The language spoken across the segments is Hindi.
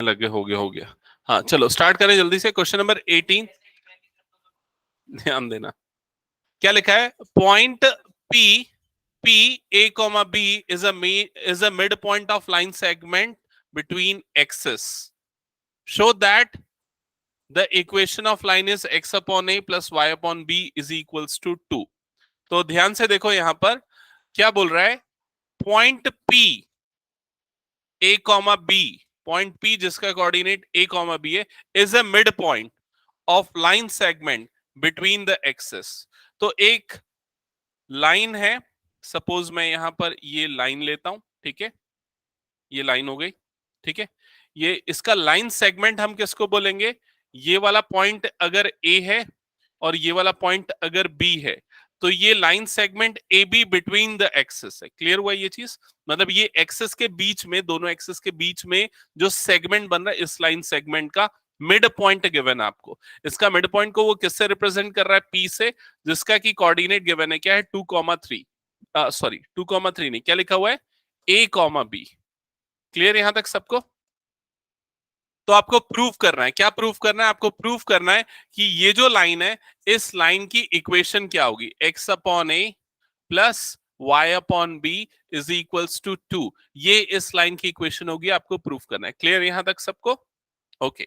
लगे, हो गया हो गया। हाँ चलो स्टार्ट करें जल्दी से। क्वेश्चन नंबर 18, ध्यान देना क्या लिखा है। Point P, P A comma B is a mid point of line segment between axes, show that the equation of line is x upon a plus y upon b is equals to 2। तो ध्यान से देखो यहां पर क्या बोल रहा है। Point P A comma B, point P जिसका कोऑर्डिनेट ए कॉमा बी है, is a mid point of line segment between the axes. तो एक लाइन है, सपोज मैं यहां पर ये लाइन लेता हूं, ठीक है, ये लाइन हो गई, ठीक है। ये इसका लाइन सेगमेंट हम किसको बोलेंगे, ये वाला पॉइंट अगर ए है और ये वाला पॉइंट अगर बी है, तो ये line segment A B between the axes है। क्लियर हुआ ये चीज, मतलब ये एक्सेस के बीच में, दोनों एक्सेस के बीच में जो सेगमेंट बन रहा है, इस लाइन सेगमेंट का मिड पॉइंट गिवन है आपको। इसका मिड पॉइंट को वो किससे रिप्रेजेंट कर रहा है, पी से, जिसका की कोऑर्डिनेट गिवन है क्या है, 2,3, सॉरी 2,3 नहीं, क्या लिखा हुआ है, ए कॉमा बी। क्लियर यहां तक सबको। तो आपको प्रूफ करना है, क्या प्रूफ करना है, आपको प्रूफ करना है कि ये जो लाइन है, इस लाइन की इक्वेशन क्या होगी, x upon a plus y upon b is equals to 2। ये इस लाइन की इक्वेशन होगी, आपको प्रूफ करना है। क्लियर यहां तक सबको। ओके,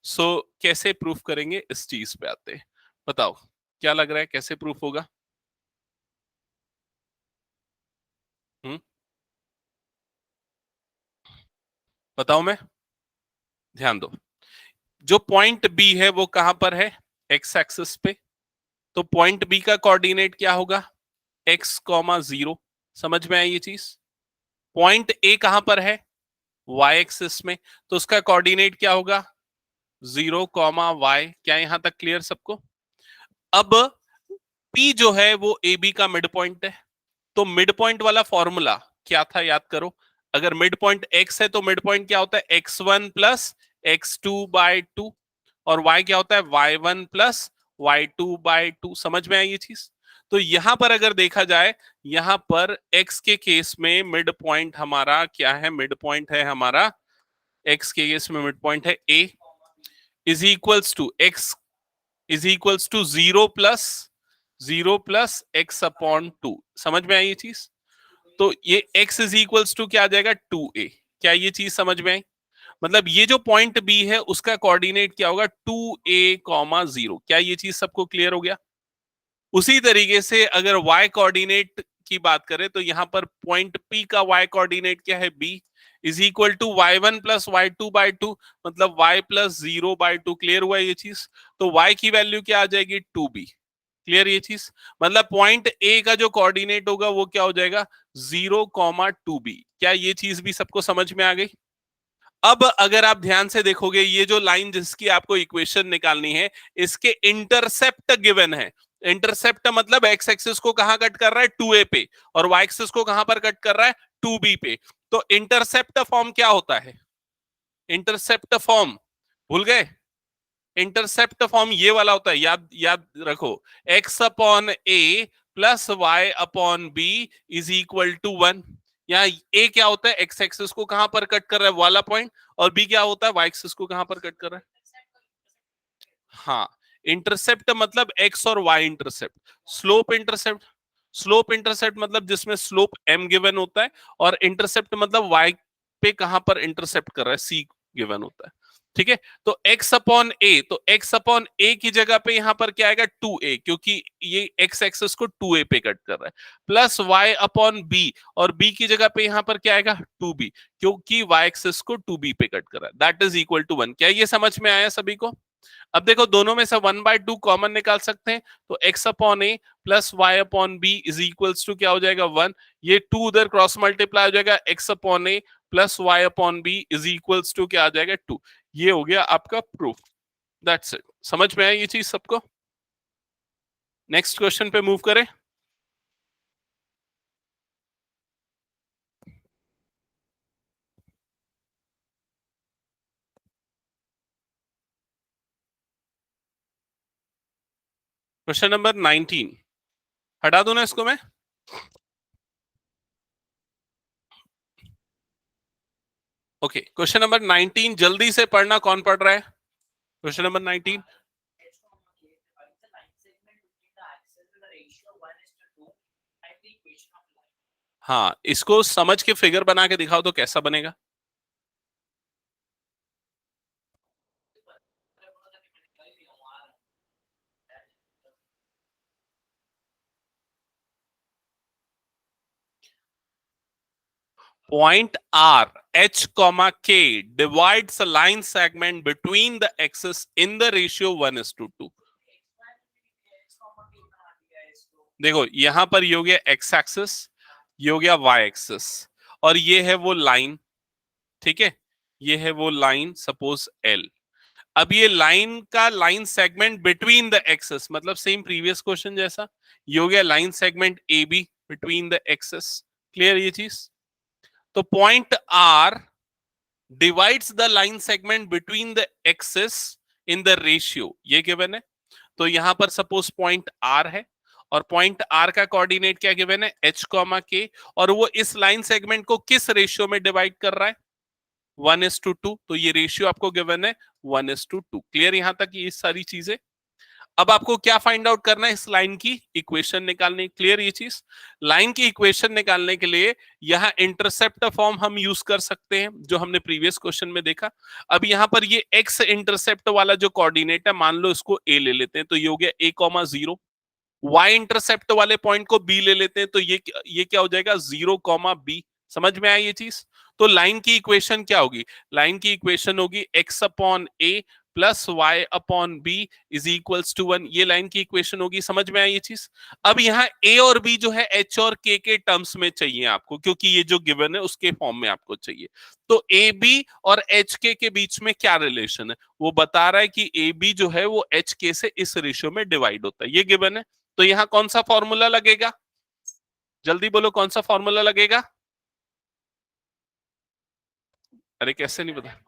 सो कैसे प्रूफ करेंगे इस चीज पे आते हैं। बताओ क्या लग रहा है, कैसे प्रूफ होगा। हम्म, बताओ मैं, ध्यान दो। जो पॉइंट बी है वो कहां पर है, एक्स एक्सिस पे। तो पॉइंट बी का कोऑर्डिनेट क्या होगा, एक्स कॉमा 0। समझ में आई ये चीज। पॉइंट ए कहां पर है, वाई एक्सिस में, तो उसका कोऑर्डिनेट क्या होगा, 0,y। क्या यहां तक क्लियर सबको। अब पी जो है वो ए बी का मिड पॉइंट है, तो मिड पॉइंट वाला फॉर्मूला क्या था याद करो। अगर मिड पॉइंट एक्स है तो मिड पॉइंट क्या होता है, x1 प्लस x2/2, और y क्या होता है, y1 प्लस y2/2। समझ में आई ये चीज। तो यहां पर अगर देखा जाए, यहां पर x के केस में मिड पॉइंट हमारा क्या है, मिड पॉइंट है हमारा, x के केस में मिड पॉइंट है a is equals to x is equals to 0 plus x upon 2। समझ में आई ये चीज। तो ये x इज इक्वल्स टू क्या आ जाएगा, 2a। क्या ये चीज समझ में आई। मतलब ये जो पॉइंट b है उसका कोऑर्डिनेट क्या होगा, 2a,0। क्या ये चीज सबको क्लियर हो गया। उसी तरीके से अगर y कोऑर्डिनेट की बात करें, तो यहां पर पॉइंट p का y कोऑर्डिनेट क्या है, b is equal to y1 plus y2/2, मतलब y प्लस 0/2। क्लियर हुआ ये चीज। तो y की वैल्यू क्या आ जाएगी, 2b। क्लियर ये चीज। मतलब पॉइंट ए का जो कोऑर्डिनेट होगा वो क्या हो जाएगा, 0,2b। क्या ये चीज भी सबको समझ में आ गई। अब अगर आप ध्यान से देखोगे, ये जो लाइन जिसकी आपको इक्वेशन निकालनी है, इसके इंटरसेप्ट गिवन है। इंटरसेप्ट मतलब एक्स एक्सिस को कहां कट कर रहा है, 2a पे, और वाई एक्सिस को कहां पर कट कर रहा है, 2b पे। तो इंटरसेप्ट फॉर्म क्या होता है, इंटरसेप्ट फॉर्म भूल गए। इंटरसेप्ट फॉर्म ये वाला होता है, याद याद रखो, x upon a plus y upon b is equal to 1। यहाँ a क्या होता है, x एक्सिस को कहां पर कट कर रहा है वाला पॉइंट, और b क्या होता है, y एक्सिस को कहां पर कट कर रहा है। हाँ, इंटरसेप्ट मतलब x और y intercept. Slope intercept, slope intercept मतलब जिसमें स्लोप m गिवन होता है, और इंटरसेप्ट मतलब y पे कहां पर इंटरसेप्ट कर रहा है, c गिवन होता है। ठीक है। तो x अपॉन ए, तो x अपॉन ए की जगह पे यहां पर क्या आएगा, 2a, क्योंकि ये x एक्सेस को 2a पे कट कर रहा है, प्लस y अपॉन b, और b की जगह पे यहां पर क्या आएगा, 2b, क्योंकि y एक्सेस को 2b पे कट कर रहा है। That is equal to 1। क्या ये समझ में आया सभी को। अब देखो दोनों में से 1/2 कॉमन निकाल सकते हैं, तो x upon a plus y upon b is equals to क्या हो जाएगा, 1। ये 2 उधर क्रॉस मल्टीप्लाई हो जाएगा, x upon a plus y upon b is equals to क्या आ जाएगा, 2। ये हो गया आपका प्रूफ। That's it. समझ में आई ये चीज सबको। नेक्स्ट क्वेश्चन पे मूव करें। क्वेश्चन नंबर 19, हटा दो ना इसको मैं। ओके, क्वेश्चन नंबर 19 जल्दी से पढ़ना, कौन पढ़ रहा है? Question number 19। हाँ, इसको समझ के फिगर बना के दिखाओ तो कैसा बनेगा। Point R, H, K divides a line segment between the axes in the ratio 1:2. देखो यहां पर ये हो गया x एक्सिस, ये हो गया y एक्सिस, और ये है वो लाइन, ठीक है, ये है वो लाइन सपोज L। अब ये लाइन का line segment between the axes, मतलब सेम प्रीवियस क्वेश्चन जैसा, ये हो गया line segment A B between the axes. Clear ये चीज? तो point r divides the line segment between the axes in the ratio, ये गिवन है। तो यहां पर सपोज पॉइंट आर है, और पॉइंट आर का कोऑर्डिनेट क्या गिवन है? एच कॉमा के, और वो इस लाइन सेगमेंट को किस रेशियो में डिवाइड कर रहा है? 1:2। तो ये रेशियो आपको गिवन है 1:2। क्लियर यहां तक ये सारी चीजें? अब आपको क्या फाइंड आउट करना है? इस लाइन की इक्वेशन निकालनी। क्लियर ये चीज? लाइन की इक्वेशन निकालने के लिए यहां इंटरसेप्ट फॉर्म हम यूज कर सकते हैं, जो हमने प्रीवियस क्वेश्चन में देखा। अब यहां पर ये एक्स इंटरसेप्ट वाला जो कोऑर्डिनेट है, मान लो इसको ए ले लेते हैं, तो ये हो गया a,0। वाई इंटरसेप्ट वाले पॉइंट को बी ले लेते हैं, तो ये क्या हो जाएगा? 0,b। समझ में आया ये चीज? तो लाइन की इक्वेशन क्या होगी? लाइन की इक्वेशन होगी x upon a plus y upon b is equals to 1। ये लाइन की इक्वेशन होगी। समझ में आई ये चीज? अब यहाँ a और b जो है h और k के टर्म्स में चाहिए आपको, क्योंकि ये जो गिवन है उसके फॉर्म में आपको चाहिए। तो ए बी और एच के बीच में क्या रिलेशन है? वो बता रहा है कि ए बी जो है वो एच के से इस रेशियो में डिवाइड होता है, ये गिवन है। तो यहां कौन सा फॉर्मूला लगेगा? जल्दी बोलो, कौन सा फॉर्मूला लगेगा? अरे कैसे नहीं पता?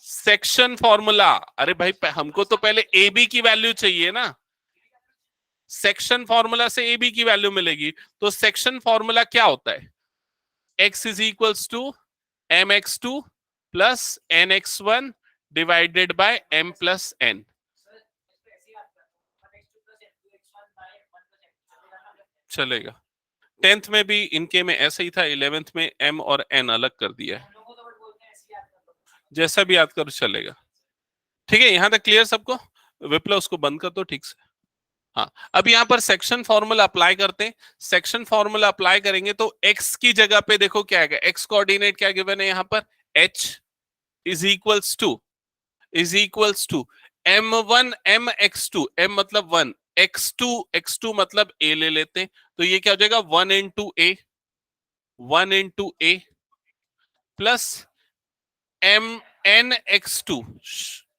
Section formula. अरे भाई हमको तो पहले ए बी की वैल्यू चाहिए ना। सेक्शन फॉर्मूला से ए बी की वैल्यू मिलेगी। तो सेक्शन फॉर्मूला क्या होता है? x is equals to M x two plus n x one divided by m plus n. चलेगा। 10th में भी इनके में ऐसा ही था, 11th में m और n अलग कर दिया है। जैसा भी याद करो चलेगा। ठीक है, यहां तक क्लियर सबको? विप्लव उसको बंद कर दो ठीक से। हाँ, अब यहां पर सेक्शन फॉर्मूला अप्लाई करते हैं। सेक्शन फॉर्मूला अप्लाई करेंगे तो x की जगह पे देखो क्या आएगा? x कोऑर्डिनेट क्या गिवन है यहां पर? h is equals to m1 mx2, m मतलब 1, x2 मतलब a ले लेते हैं, तो ये क्या हो जाएगा? 1 into a प्लस mn(x2),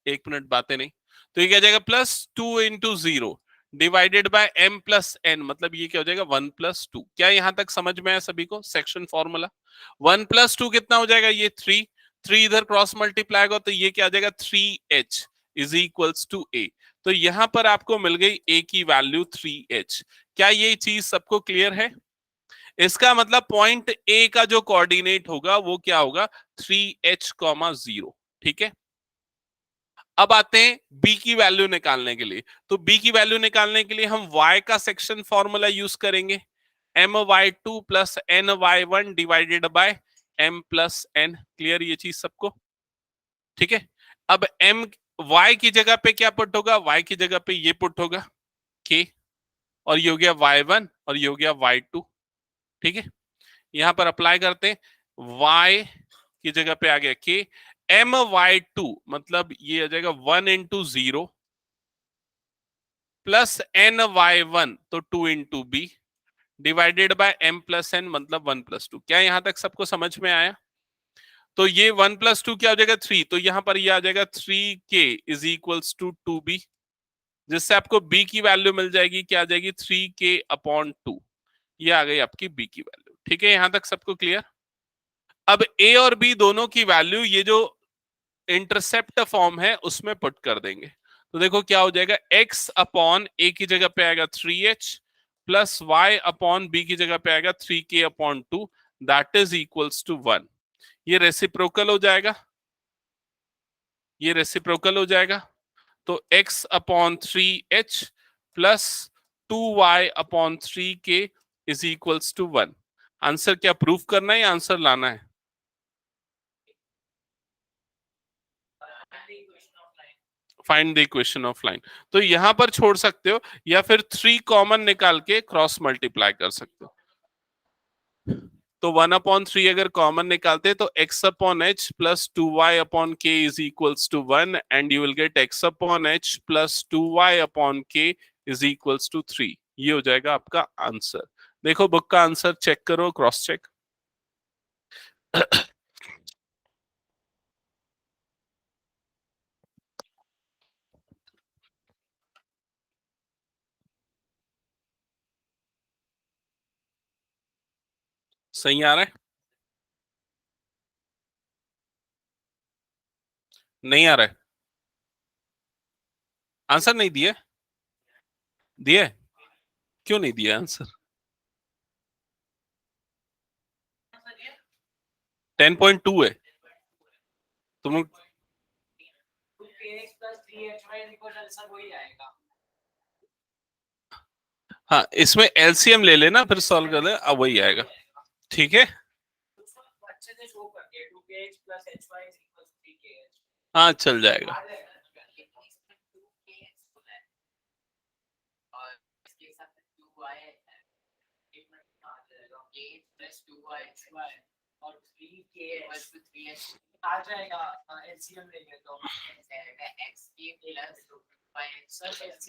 एक मिनट बातें नहीं, तो ये क्या जाएगा? Plus 2 into 0 divided by m plus n, मतलब ये क्या हो जाएगा? 1+2। क्या यहां तक समझ में आया सभी को? सेक्शन फॉर्मूला 1+2 कितना हो जाएगा? ये 3 इधर क्रॉस मल्टीप्लाई होगा, तो ये क्या आ जाएगा? 3h is equals to a। तो यहां पर आपको मिल गई a की वैल्यू 3h। क्या ये चीज सबको क्लियर है? इसका मतलब पॉइंट ए का जो कोऑर्डिनेट होगा वो क्या होगा? 3h,0। ठीक है, अब आते हैं बी की वैल्यू निकालने के लिए। तो बी की वैल्यू निकालने के लिए हम y का सेक्शन फॉर्मूला यूज करेंगे, my2 plus ny1 divided by m plus n। Clear ये चीज सबको? ठीक है, अब m y की जगह पे क्या पुट होगा? y की जगह पे ये पुट होगा k, और ये हो गया y1 और ये हो गया y2। ठीक है, यहां पर अप्लाई करते हैं, y की जगह पे आ गया k, my2 मतलब ये आ जाएगा 1 into 0 प्लस ny1 तो 2 into b divided by m plus n मतलब 1+2। क्या यहां तक सबको समझ में आया? तो ये 1+2 क्या हो जाएगा? 3, तो यहां पर ये आ जाएगा 3k is equals to 2b, जिससे आपको b की वैल्यू मिल जाएगी, क्या आ जाएगी? 3k/2। ये आ गई आपकी b की वैल्यू। ठीक है, यहां तक सबको क्लियर? अब a और b दोनों की वैल्यू ये जो इंटरसेप्ट फॉर्म है उसमें पुट कर देंगे, तो देखो क्या हो जाएगा? x अपॉन a की जगह पे आएगा 3h plus y upon b की जगह पे आएगा 3k/2, that is equals to 1। ये रेसिप्रोकल हो जाएगा, ये रेसिप्रोकल हो जाएगा। तो x upon 3h plus 2y/3k is equals to 1। Answer क्या प्रूफ करना है या आंसर लाना है? Find the equation of line. तो यहां पर छोड़ सकते हो या फिर 3 कॉमन निकाल के क्रॉस मल्टीप्लाई कर सकते हो। तो 1/3 अगर कॉमन निकालते तो x upon h plus 2y/k is equals to 1 and you will get x upon h plus 2y/k is equals to 3। ये हो जाएगा आपका आंसर। देखो बुक का आंसर चेक करो, क्रॉस चेक। सही आ रहा है? नहीं आ रहा है? आंसर नहीं दिया? दिया? क्यों नहीं दिया आंसर? 10.2 है तुम। हाँ, इसमें एलसीएम ले लेना फिर सॉल्व कर ले, अब वही आएगा। ठीक है, हाँ चल जाएगा।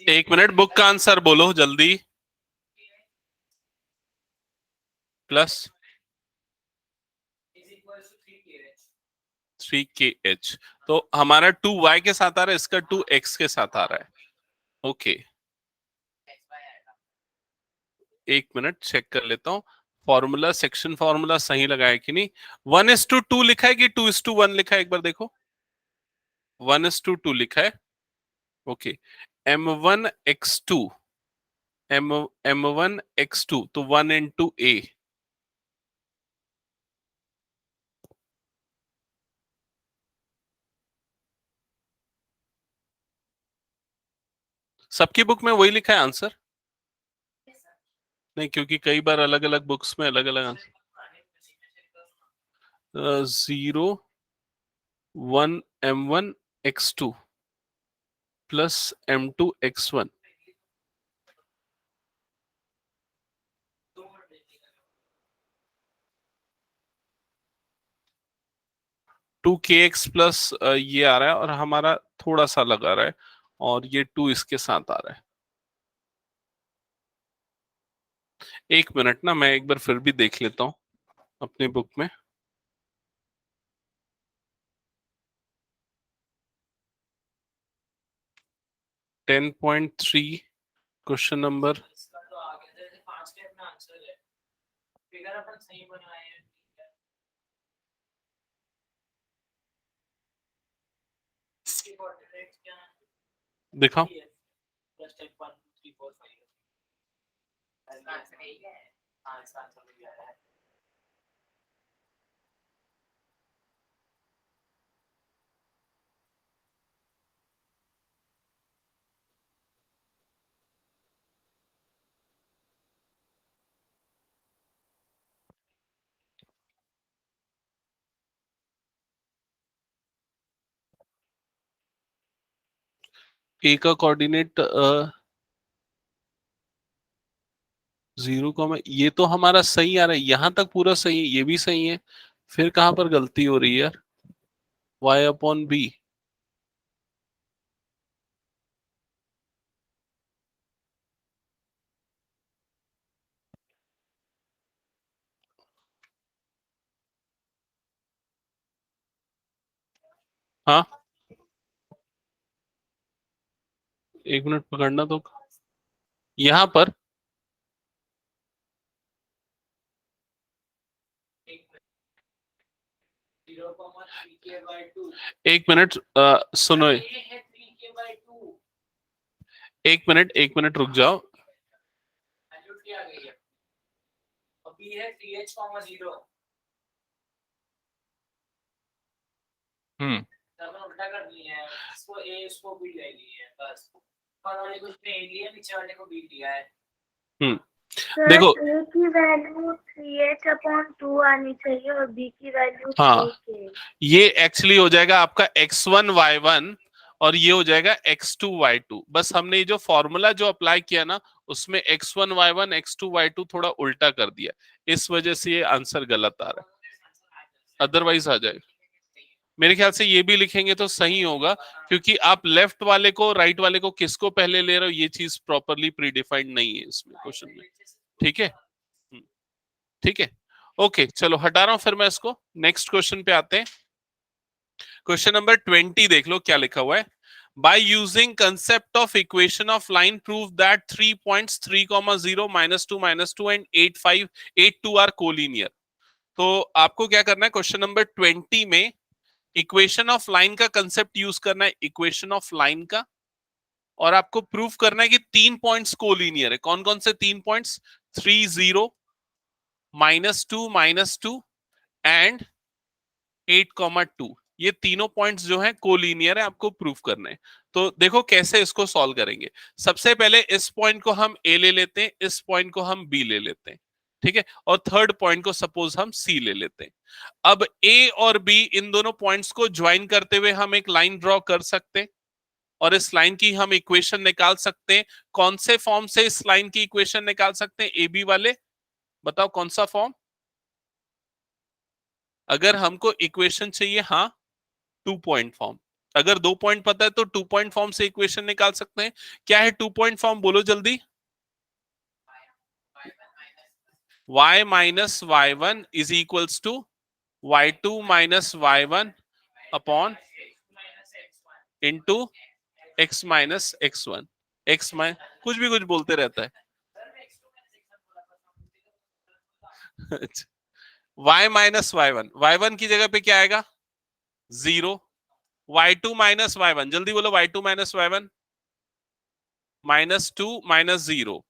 एक मिनट, बुक का आंसर बोलो जल्दी। Plus 3kh। तो हमारा 2y के साथ आ रहा है, इसका 2x के साथ आ रहा है। ओके, एक मिनट चेक कर लेता हूँ। फॉर्मूला, सेक्शन फॉर्मूला सही लगाया कि नहीं? 1:2 लिखा है कि 2:1 लिखा है? एक बार देखो। 1:2 लिखा है। ओके, m1x2, m1x2 तो 1 into a। सबकी बुक में वही लिखा है आंसर? नहीं, क्योंकि कई बार अलग अलग बुक्स में अलग अलग answer. 0 1 m1x2 plus m2x1। 2kx plus ये आ रहा है और हमारा थोड़ा सा लगा रहा है, और ये 2 इसके साथ आ रहा है। एक मिनट ना, मैं एक बार फिर भी देख लेता हूँ अपनी बुक में। 10.3 क्वेश्चन नंबर। दिखाओ। ए का कोऑर्डिनेट 0, ये तो हमारा सही आ रहा है, यहां तक पूरा सही है, ये भी सही है। फिर कहां पर गलती हो रही है यार? y/b। हाँ, एक मिनट पकड़ना तो। यहां पर एक मिनट सुनो, एक मिनट रुक जाओ। उल्टा कर दिया है, इसको ए इसको बी ले लिया है, बस ऊपर वाले को इसने ए लिया, नीचे वाले को बी लिया है। देखो ए की वैल्यू 3h/2 आनी चाहिए और बी की वैल्यू हाँ 3k। ये एक्चुअली हो जाएगा आपका x1 y1 और ये हो जाएगा x2 y2। बस हमने ये जो फॉर्मूला जो अप्लाई किया ना उसमें x1 y1 x2 y2 थोड़ा उल्टा कर दिया, इस वजह से ये आंसर गलत आ रहा है, अदरवाइज आ जाएगा। मेरे ख्याल से ये भी लिखेंगे तो सही होगा, क्योंकि आप लेफ्ट वाले को राइट वाले को किसको पहले ले रहे हो ये चीज प्रॉपरली प्रीडिफाइंड नहीं है इसमें क्वेश्चन में। ठीक है, ठीक है, ओके चलो हटा रहा हूं फिर मैं इसको। नेक्स्ट क्वेश्चन पे आते हैं। क्वेश्चन नंबर 20 देख लो क्या लिखा हुआ है। By using concept of equation of line, prove that 3 points 3, 0, -2 and 8, 5, 8, 2 are collinear। तो आपको क्या करना है, क्वेश्चन नंबर 20 में इक्वेशन ऑफ लाइन का कंसेप्ट यूज करना है, इक्वेशन ऑफ लाइन का, और आपको प्रूफ करना है कि 3 पॉइंट्स कोलिनियर है। कौन कौन से 3 पॉइंट्स? 3, 0, -2 एंड 8, 2। ये तीनों पॉइंट्स जो हैं कोलिनियर है, आपको प्रूफ करना है। तो देखो कैसे इसको सॉल्व करेंगे। सबसे पहले इस पॉइंट को हम ए ले लेते हैं, इस पॉइंट को हम बी ले लेते हैं, ठीक है, और थर्ड पॉइंट को सपोज हम सी ले लेते हैं। अब ए और बी इन दोनों पॉइंट्स को ज्वाइन करते हुए हम एक लाइन ड्रॉ कर सकते हैं और इस लाइन की हम इक्वेशन निकाल सकते हैं। कौन से फॉर्म से इस लाइन की इक्वेशन निकाल सकते हैं? ए बी वाले बताओ कौन सा फॉर्म। अगर हमको इक्वेशन चाहिए, हाँ, 2 पॉइंट फॉर्म। अगर 2 पॉइंट पता है तो 2 पॉइंट फॉर्म से इक्वेशन निकाल सकते हैं। क्या है 2 पॉइंट फॉर्म, बोलो जल्दी। y minus y1 is equals to y2 minus y1 upon into x minus x1। x minus कुछ भी कुछ बोलते रहता है। y माइनस y1, y1 की जगह पे क्या आएगा? 0। y2 माइनस y1, जल्दी बोलो, y2 minus y1 -2 -0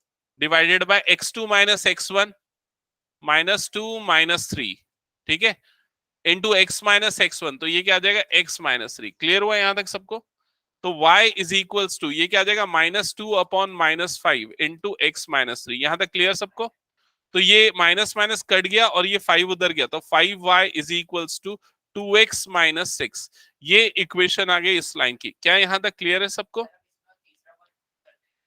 divided by x2 minus x1 -2 -3, ठीक है, इंटू x माइनस x1। तो ये क्या आ जाएगा? x -3। क्लियर हुआ यहां तक सबको? तो y इज इक्वल्स टू ये क्या आ जाएगा? -2 अपॉन -5 इंटू x -3। यहां तक क्लियर सबको? तो ये माइनस माइनस कट गया और ये 5 उधर गया, तो 5y is equals to 2x -6। ये इक्वेशन आ गई इस लाइन की। क्या यहां तक क्लियर है सबको?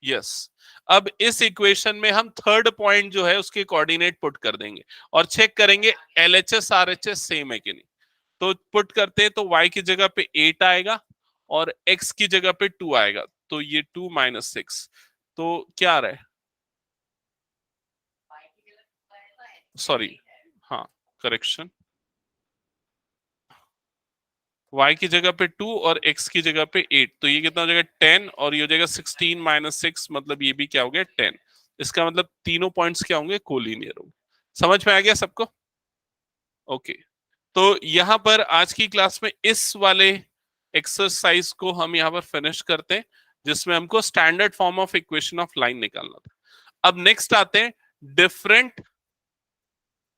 यस। अब इस इक्वेशन में हम थर्ड पॉइंट जो है उसके कोऑर्डिनेट पुट कर देंगे और चेक करेंगे LHS RHS सेम है कि नहीं। तो पुट करते हैं तो y की जगह पे 8 आएगा और x की जगह पे 2 आएगा, तो ये 2 -6। तो क्या आ रहा है? सॉरी, हाँ, करेक्शन, y की जगह पे 2 और x की जगह पे 8, तो ये कितना हो जाएगा? 10, और ये हो जाएगा 16 -6, मतलब ये भी क्या हो गया? 10। इसका मतलब तीनों पॉइंट्स क्या होंगे? कोलिनियर होंगे। समझ में आ गया सबको? ओके, तो यहां पर आज की क्लास में इस वाले एक्सरसाइज को हम यहां पर फिनिश करते हैं, जिसमें हमको standard form of equation of line निकालना था। अब नेक्स्ट आते हैं different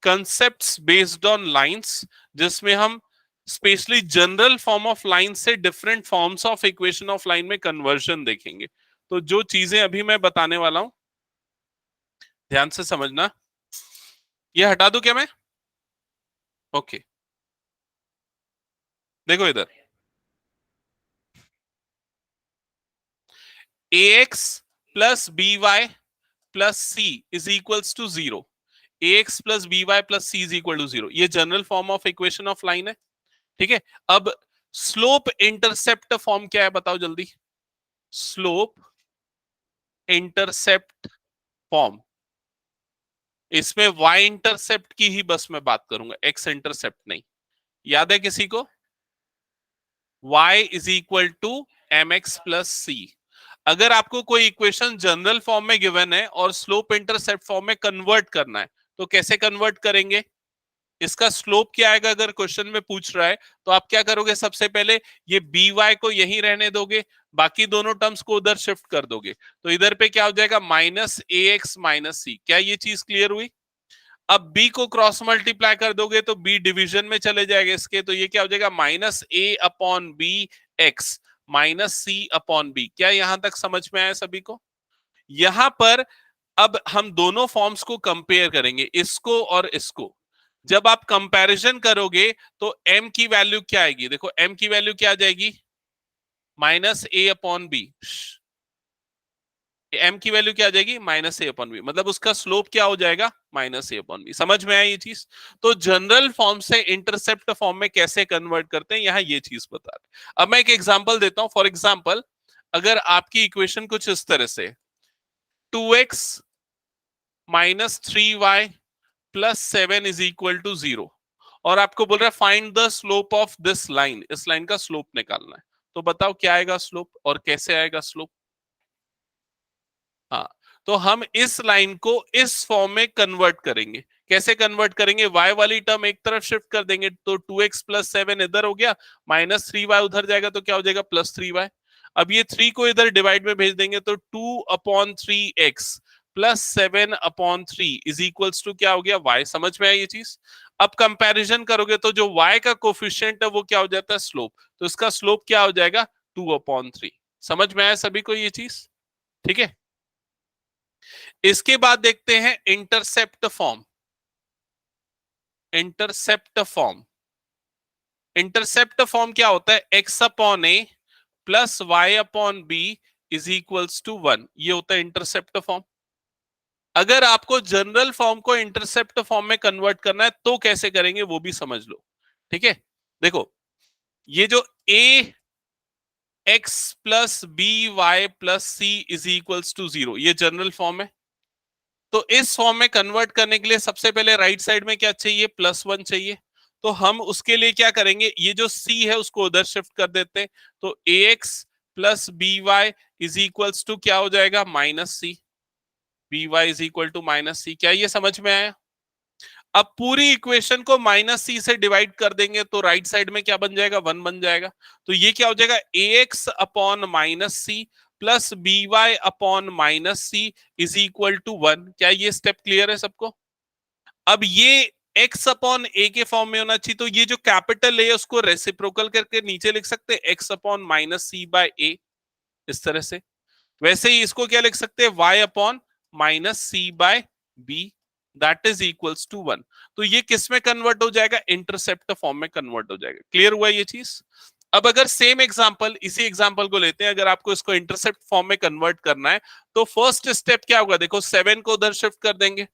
concepts based on lines, जिसमें हम specially general form of line से different forms of equation of line में कन्वर्जन देखेंगे। तो जो चीजें अभी मैं बताने वाला हूं ध्यान से समझना। ये हटा दूं क्या मैं? ओके, देखो इधर, ax plus by plus c is equals to 0। ax plus by plus c is equal to 0, ये general form of equation of line है, ठीक है। अब स्लोप इंटरसेप्ट फॉर्म क्या है बताओ जल्दी। स्लोप इंटरसेप्ट फॉर्म, इसमें y इंटरसेप्ट की ही बस मैं बात करूंगा, x इंटरसेप्ट नहीं। याद है किसी को? y is equal to mx plus C. अगर आपको कोई इक्वेशन जनरल फॉर्म में गिवन है और स्लोप इंटरसेप्ट फॉर्म में कन्वर्ट करना है, तो कैसे कन्वर्ट करेंगे? इसका स्लोप क्या आएगा अगर क्वेश्चन में पूछ रहा है, तो आप क्या करोगे? सबसे पहले ये by को यहीं रहने दोगे, बाकी दोनों टर्म्स को उधर शिफ्ट कर दोगे, तो इधर पे क्या हो जाएगा? -ax - c। क्या ये चीज क्लियर हुई? अब b को क्रॉस मल्टीप्लाई कर दोगे तो b डिवीजन में चले जाएगा इसके, तो ये क्या हो जाएगा minus a upon b x minus c upon b. क्या यहां तक समझ में आया सभी को? यहां पर अब हम दोनों फॉर्म्स को कंपेयर करेंगे, इसको और इसको। जब आप कंपैरिजन करोगे तो m की वैल्यू क्या आएगी? देखो m की वैल्यू क्या आ जाएगी? माइनस ए अपॉन बी। m की वैल्यू क्या आ जाएगी? माइनस ए अपॉन बी, मतलब उसका स्लोप क्या हो जाएगा? माइनस ए अपॉन बी। समझ में आई ये चीज? तो जनरल फॉर्म से इंटरसेप्ट फॉर्म में कैसे कन्वर्ट करते हैं, यहां ये चीज बता रहे। अब मैं एक एग्जांपल देता हूं। फॉर एग्जांपल, अगर आपकी इक्वेशन कुछ इस तरह से 2x minus 3y plus 7 is equal to 0, और आपको बोल रहा है find the slope of this line, इस लाइन का स्लोप निकालना है, तो बताओ क्या आएगा स्लोप और कैसे आएगा स्लोप? हाँ, तो हम इस लाइन को इस फॉर्म में कन्वर्ट करेंगे। कैसे कन्वर्ट करेंगे? y वाली टर्म एक तरफ शिफ्ट कर देंगे, तो 2x प्लस 7 इधर हो गया, माइनस 3y उधर जाएगा, तो क्या हो जाएगा? Plus 3y। अब ये 3 को इधर डिवाइड में भेज देंगे, तो 2 upon 3x plus 7 upon 3 is equals to क्या हो गया? y। समझ में आई ये चीज? अब कंपैरिजन करोगे तो जो y का कोफिशिएंट है वो क्या हो जाता है? स्लोप। तो इसका स्लोप क्या हो जाएगा? 2 अपॉन 3। समझ में आया सभी को ये चीज? ठीक है, इसके बाद देखते हैं intercept form. Intercept form, intercept form क्या होता है? x upon a plus y upon b is equals to 1, ये होता है इंटरसेप्ट फॉर्म। अगर आपको जनरल फॉर्म को इंटरसेप्ट फॉर्म में कन्वर्ट करना है तो कैसे करेंगे वो भी समझ लो। ठीक है, देखो ये जो a x plus b y plus c is equals to 0, ये जनरल फॉर्म है। तो इस फॉर्म में कन्वर्ट करने के लिए सबसे पहले राइट साइड में क्या चाहिए? +1 चाहिए। तो हम उसके लिए क्या करेंगे? ये जो c है उसको उधर शिफ्ट कर देते हैं, तो ax plus b y is equals to क्या हो जाएगा? -c। by is equal to -c। क्या ये समझ में आया? अब पूरी इक्वेशन को -c से डिवाइड कर देंगे तो राइट साइड में क्या बन जाएगा? 1 बन जाएगा। तो ये क्या हो जाएगा? ax upon -c plus b y upon -c is equal to 1। क्या ये स्टेप क्लियर है सबको? अब ये x अपॉन a के फॉर्म में होना चाहिए, तो ये जो कैपिटल a है उसको रेसिप्रोकल करके नीचे लिख सकते हैं x upon -c by a, इस तरह से। वैसे ही इसको क्या लिख सकते हैं? y upon -c by b, that is equals to 1। तो ये किस में कन्वर्ट हो जाएगा? इंटरसेप्ट फॉर्म में कन्वर्ट हो जाएगा। क्लियर हुआ ये चीज? अब अगर सेम एग्जांपल, इसी एग्जांपल को लेते हैं, अगर आपको इसको इंटरसेप्ट फॉर्म में कन्वर्ट करना है तो फर्स्ट स्टेप क्या होगा? देखो 7 को उधर शिफ्ट कर देंगे,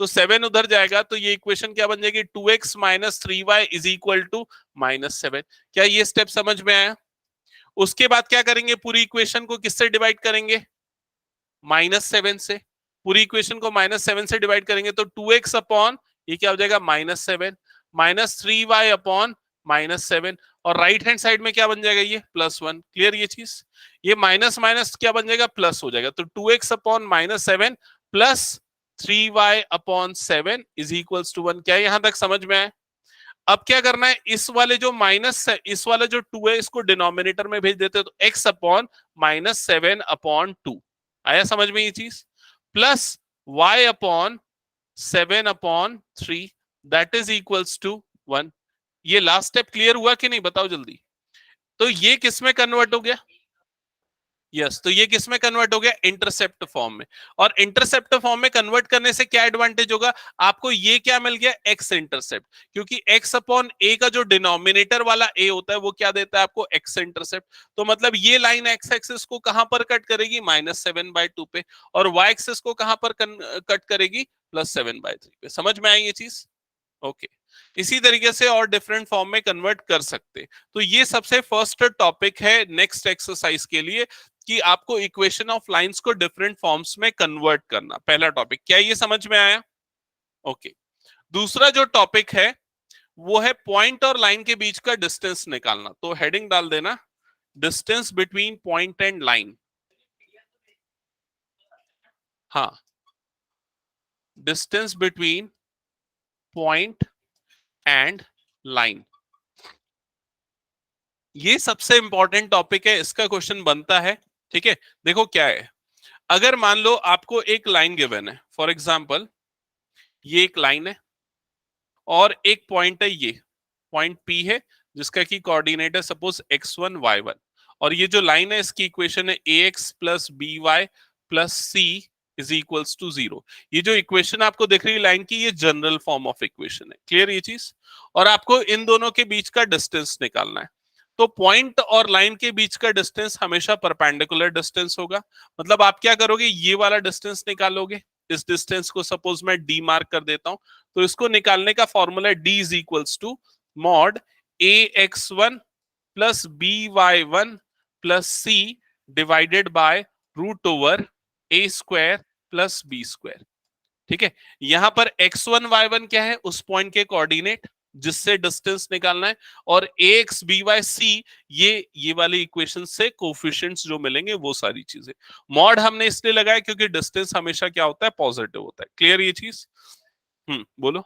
तो 7 उधर जाएगा, तो ये इक्वेशन क्या बन जाएगी? 2x minus 3y is equal to -7। क्या ये स्टेप समझ में आया? उसके बाद क्या करेंगे? पूरी इक्वेशन को किससे डिवाइड करेंगे? -7 से। पूरी इक्वेशन को -7 से डिवाइड करेंगे तो 2x अपॉन ये क्या हो जाएगा? -7 माइनस 3y अपॉन -7, और राइट हैंड साइड में क्या बन जाएगा? ये +1। क्लियर ये चीज? ये माइनस माइनस क्या बन जाएगा? प्लस हो जाएगा। तो 2x upon -7 plus 3y upon 7 is equals to 1। क्या यहां तक समझ में आए? अब क्या करना है? इस वाले जो माइनस है, इस वाला जो 2 है इसको डिनोमिनेटर में भेज देते हैं, तो x अपॉन -7 अपॉन 2 आया समझ में ये चीज, plus y upon 7 upon 3 that is equals to 1। ये लास्ट स्टेप क्लियर हुआ कि नहीं? बताओ जल्दी। तो ये किस में कन्वर्ट हो गया? यस, तो ये किस में कन्वर्ट हो गया? इंटरसेप्ट फॉर्म में। और इंटरसेप्ट फॉर्म में कन्वर्ट करने से क्या एडवांटेज होगा आपको? ये क्या मिल गया? एक्स इंटरसेप्ट, क्योंकि एक्स अपॉन ए का जो डिनोमिनेटर वाला ए होता है वो क्या देता है आपको? X intercept. तो मतलब ये लाइन एक्स एक्सिस को कहां पर कट करेगी? -7/2 पे, और वाई एक्सिस को कहां पर कट करेगी? +7/3 पे। समझ में आई ये चीज? ओके, इसी तरीके से और डिफरेंट फॉर्म में कन्वर्ट कर सकते। तो ये सबसे फर्स्ट टॉपिक है नेक्स्ट एक्सरसाइज के लिए, कि आपको इक्वेशन ऑफ लाइंस को डिफरेंट फॉर्म्स में कन्वर्ट करना। पहला टॉपिक, क्या ये समझ में आया? ओके, दूसरा जो टॉपिक है वो है पॉइंट और लाइन के बीच का डिस्टेंस निकालना। तो हेडिंग डाल देना, distance between point and line. हाँ, distance between point and line, ये सबसे इंपॉर्टेंट टॉपिक है, इसका क्वेश्चन बनता है। ठीक है, देखो क्या है, अगर मान लो आपको एक लाइन गिवन है, फॉर एग्जांपल ये एक लाइन है और एक पॉइंट है, ये पॉइंट P है जिसका की कोऑर्डिनेट है सपोज x1 y1, और ये जो लाइन है इसकी इक्वेशन है ax plus b y plus c is equals to 0। ये जो इक्वेशन आपको दिख रही है लाइन की, ये जनरल फॉर्म ऑफ इक्वेशन है। क्लियर ये चीज? और आपको इन दोनों के बीच का डिस्टेंस निकालना है। तो पॉइंट और लाइन के बीच का डिस्टेंस हमेशा परपेंडिकुलर डिस्टेंस होगा। मतलब आप क्या करोगे, ये वाला डिस्टेंस निकालोगे, इस डिस्टेंस को सपोज मैं डी मार्क कर देता हूं, तो इसको निकालने का फॉर्मूला है d is equals to mod a x one plus b y one plus c divided by root over a square plus b square. ठीक है, यहां पर x1 y1 क्या है, उस पॉइंट के कोऑर्डिनेट जिससे डिस्टेंस निकालना है, और ax by c ये वाली इक्वेशन से कोफिशिएंट्स जो मिलेंगे वो सारी चीजें। मॉड हमने इसलिए लगाया क्योंकि डिस्टेंस हमेशा क्या होता है, पॉजिटिव होता है। क्लियर ये चीज? बोलो।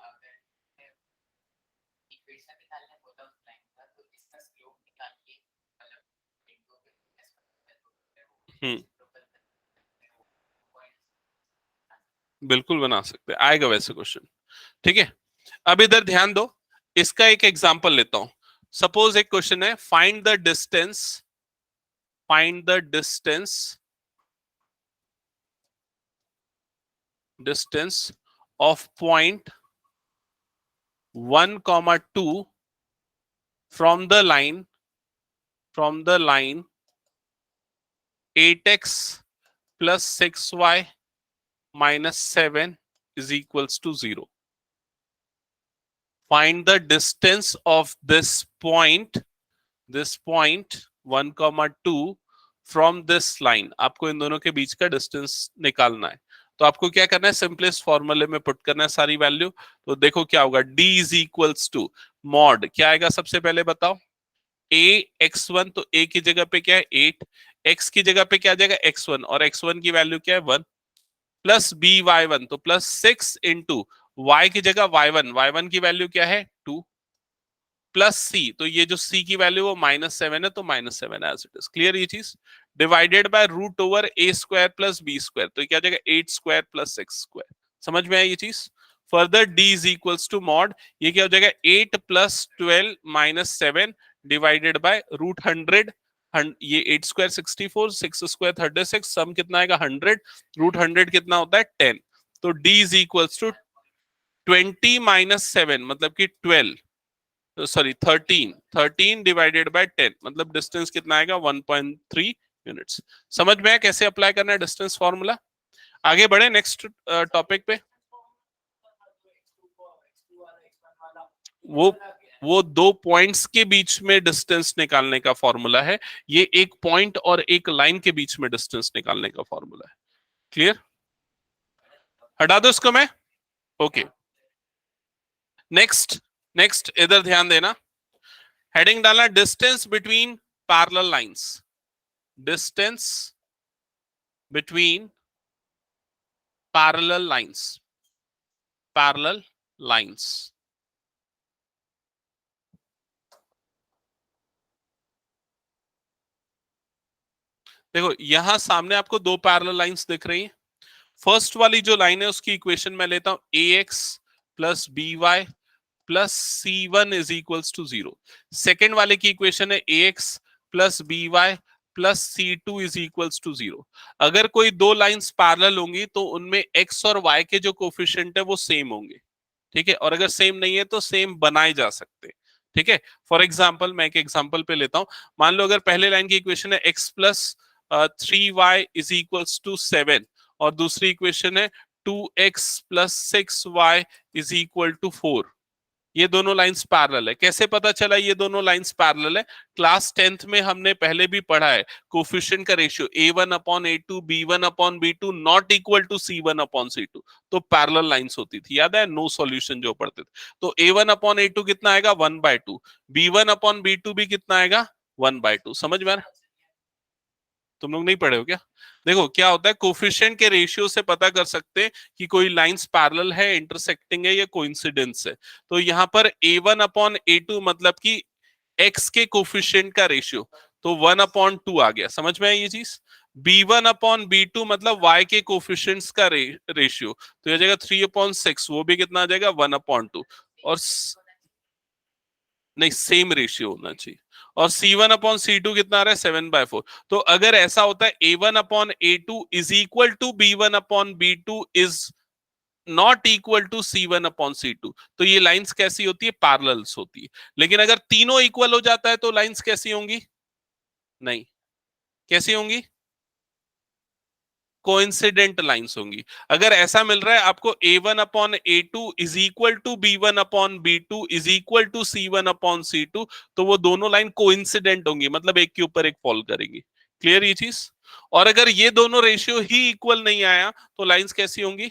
बिल्कुल बना सकते हैं, आएगा वैसे क्वेश्चन। ठीक है, अब इधर ध्यान दो, इसका एक एग्जांपल लेता हूं। सपोज एक क्वेश्चन है, find the distance of point 1, 2 from the line 8x plus 6y minus 7 is equals to 0. Find the distance of this point 1, 2 from this line. आपको इन दोनों के बीच का डिस्टेंस निकालना है। तो आपको क्या करना है, सिंपलेस्ट फॉर्मूले में पुट करना है सारी वैल्यू। तो देखो क्या होगा, d is equals to mod, क्या आएगा सबसे पहले बताओ, a x1, तो a की जगह पे क्या है 8, x की जगह पे क्या आ जाएगा x1, और x1 की वैल्यू क्या है 1, प्लस b y1, तो प्लस 6 इंटू y की जगह y1 की वैल्यू क्या है 2, प्लस c, तो ये जो c की वैल्यू वो -7 है, तो -7 एज इट इज। क्लियर ये चीज? Divided by root over a square plus b square, तो क्या आ जाएगा 8 स्क्वायर प्लस 6 स्क्वायर। समझ में आई ये चीज? Further d is equals to mod, ये क्या हो जाएगा 8 plus 12 minus 7 divided by root 100, ये 8 स्क्वायर 64, 6 स्क्वायर 36, सम कितना आएगा 100, रूट 100 कितना होता है 10, तो d is equals to 20 minus 7 मतलब कि 12, सॉरी 13 डिवाइडेड बाय 10, मतलब डिस्टेंस कितना आएगा 1.3 यूनिट्स। समझ में आया कैसे अप्लाई करना है डिस्टेंस फॉर्मूला? आगे बढ़े नेक्स्ट टॉपिक पे। वो दो पॉइंट्स के बीच में डिस्टेंस निकालने का फॉर्मूला है, ये एक पॉइंट और एक लाइन के बीच में डिस्टेंस निकालने का फॉर्मूला है। क्लियर? हटा दो इसको मैं। ओके, नेक्स्ट इधर ध्यान देना, हेडिंग डालना distance between parallel lines, distance between parallel lines. देखो यहां सामने आपको दो पैरेलल लाइंस दिख रही हैं। फर्स्ट वाली जो लाइन है उसकी इक्वेशन मैं लेता हूं ax plus b y plus c one is equals to 0। Second वाले की इक्वेशन है ax plus b y plus c two is equals to 0। अगर कोई दो लाइंस पैरेलल होंगी तो उनमें x और y के जो कोफिशिएंट है वो सेम होंगे। ठीक है, और अगर सेम नहीं है तो सेम बनाए जा सकते। ठीक है, फॉर एग्जाम्पल मैं एक एग्जाम्पल पे लेता हूं, मान लो अगर पहले लाइन की इक्वेशन है x plus 3y is equals to 7 और दूसरी इक्वेशन है 2x plus 6y is equal to 4, ये दोनों लाइंस पैरेलल है। कैसे पता चला ये दोनों लाइंस पैरेलल है? क्लास 10th में हमने पहले भी पढ़ा है, कोफिशिएंट का ratio a1 upon a2 b1 upon b2 not equal to c1 upon c2, तो पैरेलल लाइंस होती थी, याद है? नो सॉल्यूशन जो पढ़ते थे, तो a1 अपॉन a2 कितना आएगा 1/2, b1 अपॉन b2 भी कितना आएगा 1/2। समझ में आ रहा? तुम लोग नहीं पढ़े हो क्या? देखो क्या होता है, कोफिशिएंट के रेशियो से पता कर सकते हैं कि कोई लाइंस पैरेलल है, इंटरसेक्टिंग है या कोइंसिडेंस है। तो यहाँ पर a1 अपॉन a2 मतलब कि x के कोफिशिएंट का रेशियो, तो 1/2 आ गया। समझ में आई ये चीज? b1 अपॉन b2 मतलब y के कोफिशिएंट्स का रेशियो, तो ये जाएगा 3/6, वो भी कितना आ जाएगा 1/2, और नहीं सेम रेशियो होना चाहिए, और C1 अपॉन C2 कितना आ रहा है 7/4। तो अगर ऐसा होता है A1 upon A2 is equal to B1 upon B2 is not equal to C1 upon C2, तो ये लाइंस कैसी होती है, पैरेलल्स होती है। लेकिन अगर तीनों इक्वल हो जाता है तो लाइंस कैसी होंगी, नहीं, कैसी होंगी, कोइंसिडेंट लाइंस होंगी। अगर ऐसा मिल रहा है आपको A1 upon A2 is equal to B1 upon B2 is equal to C1 upon C2, तो वो दोनों लाइन कोइंसिडेंट होंगी, मतलब एक के ऊपर एक फॉल करेंगी। क्लियर ये चीज? और अगर ये दोनों रेशियो ही इक्वल नहीं आया तो लाइंस कैसी होंगी,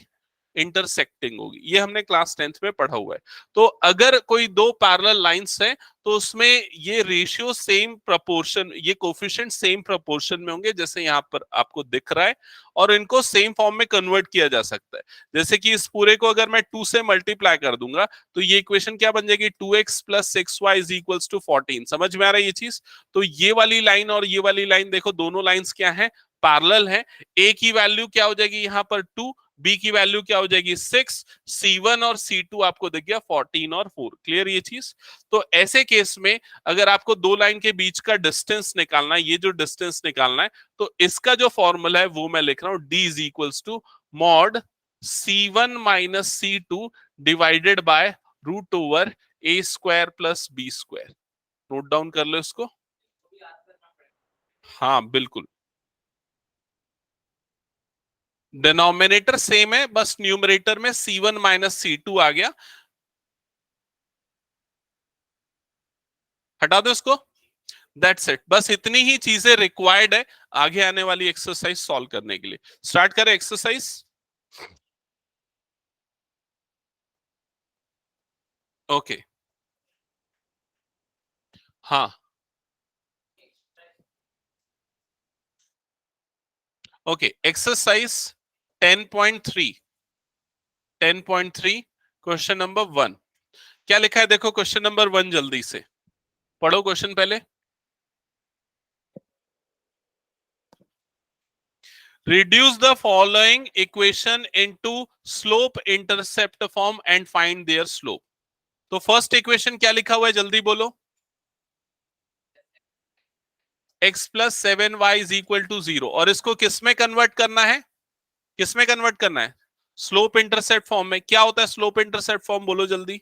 इंटरसेक्टिंग होगी। ये हमने क्लास 10th में पढ़ा हुआ है। तो अगर कोई दो पैरेलल लाइंस है तो उसमें ये रेशियो सेम प्रोपोर्शन, ये कोफिशिएंट सेम प्रोपोर्शन में होंगे, जैसे यहाँ पर आपको दिख रहा है, और इनको सेम फॉर्म में कन्वर्ट किया जा सकता है। जैसे कि इस पूरे को अगर मैं 2 से मल्टीप्लाई कर दूंगा तो ये इक्वेशन क्या बन जाएगी, 2x plus 6y is equals to 14। समझ में आ रहा है ये चीज? तो ये वाली लाइन और ये वाली लाइन देखो, दोनों लाइंस क्या है, पैरेलल है। ए की वैल्यू क्या हो जाएगी यहाँ पर 2, बी की वैल्यू क्या हो जाएगी 6, C1 और C2 आपको दिख गया 14 और 4। क्लियर ये चीज? तो ऐसे केस में अगर आपको दो लाइन के बीच का डिस्टेंस निकालना है, ये जो डिस्टेंस निकालना है, तो इसका जो फॉर्मूला है वो मैं लिख रहा हूं, D is equals to mod C1 minus C2 divided by root over A square plus B square. Note down कर लो इसको। हाँ बिल्कुल, डिनोमिनेटर सेम है, बस न्यूमरेटर में C1 माइनस C2 आ गया, हटा दो इसको। दैट्स इट, बस इतनी ही चीजें रिक्वायर्ड है आगे आने वाली एक्सरसाइज सॉल्व करने के लिए। स्टार्ट करें एक्सरसाइज। ओके, हाँ ओके, एक्सरसाइज 10.3, 10.3 क्वेश्चन नंबर 1 क्या लिखा है, देखो क्वेश्चन नंबर 1 जल्दी से पढ़ो क्वेश्चन पहले। Reduce the following equation into slope intercept form and find their slope। तो फर्स्ट इक्वेशन क्या लिखा हुआ है, जल्दी बोलो। x plus 7y is equal to 0, और इसको किस में कन्वर्ट करना है, किस में कन्वर्ट करना है, स्लोप इंटरसेप्ट फॉर्म में। क्या होता है स्लोप इंटरसेप्ट फॉर्म, बोलो जल्दी।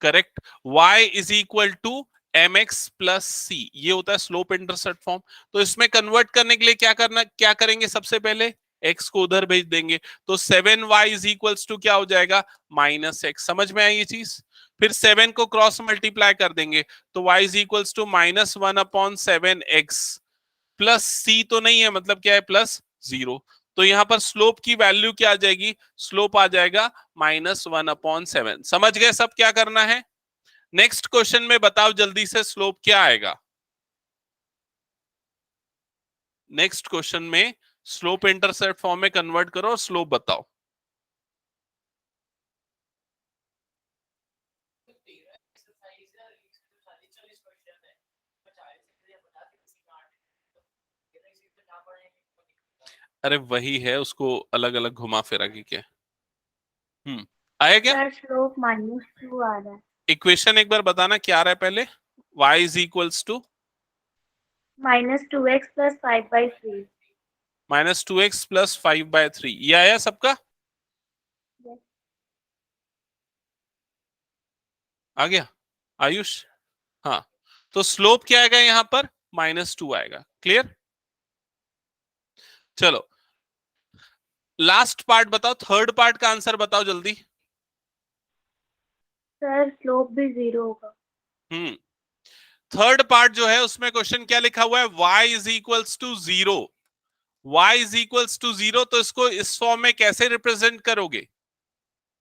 Correct, y is equal to mx plus c, ये होता है स्लोप इंटरसेप्ट फॉर्म। तो इसमें कन्वर्ट करने के लिए क्या करना, क्या करेंगे, सबसे पहले x को उधर भेज देंगे, तो 7y इज इक्वल्स टू क्या हो जाएगा, -x। समझ में आई ये चीज? फिर 7 को क्रॉस मल्टीप्लाई कर देंगे तो y is equals to -1/7x plus c तो नहीं है, मतलब क्या है, +0। तो यहां पर स्लोप की वैल्यू क्या आ जाएगी, स्लोप आ जाएगा -1/7। समझ गए सब क्या करना है? नेक्स्ट क्वेश्चन में बताओ जल्दी से स्लोप क्या आएगा। नेक्स्ट क्वेश्चन में स्लोप इंटरसेप्ट फॉर्म में कन्वर्ट करो और स्लोप बताओ। अरे वही है, उसको अलग अलग घुमा फिरा के क्या। आया क्या? सर स्लोप -2 आ रहा है। इक्वेशन एक बार बताना क्या आ रहा है पहले। y is equals to -2x plus 5/3। -2x plus 5/3, ये आया सबका, आ गया आयुष? हाँ, तो स्लोप क्या आएगा यहां पर, -2 आएगा। क्लियर? चलो लास्ट पार्ट बताओ, थर्ड पार्ट का आंसर बताओ जल्दी। सर स्लोप भी 0 होगा। थर्ड पार्ट जो है उसमें क्वेश्चन क्या लिखा हुआ है, y is equals to 0। y is equals to 0, तो इसको इस फॉर्म में कैसे रिप्रेजेंट करोगे,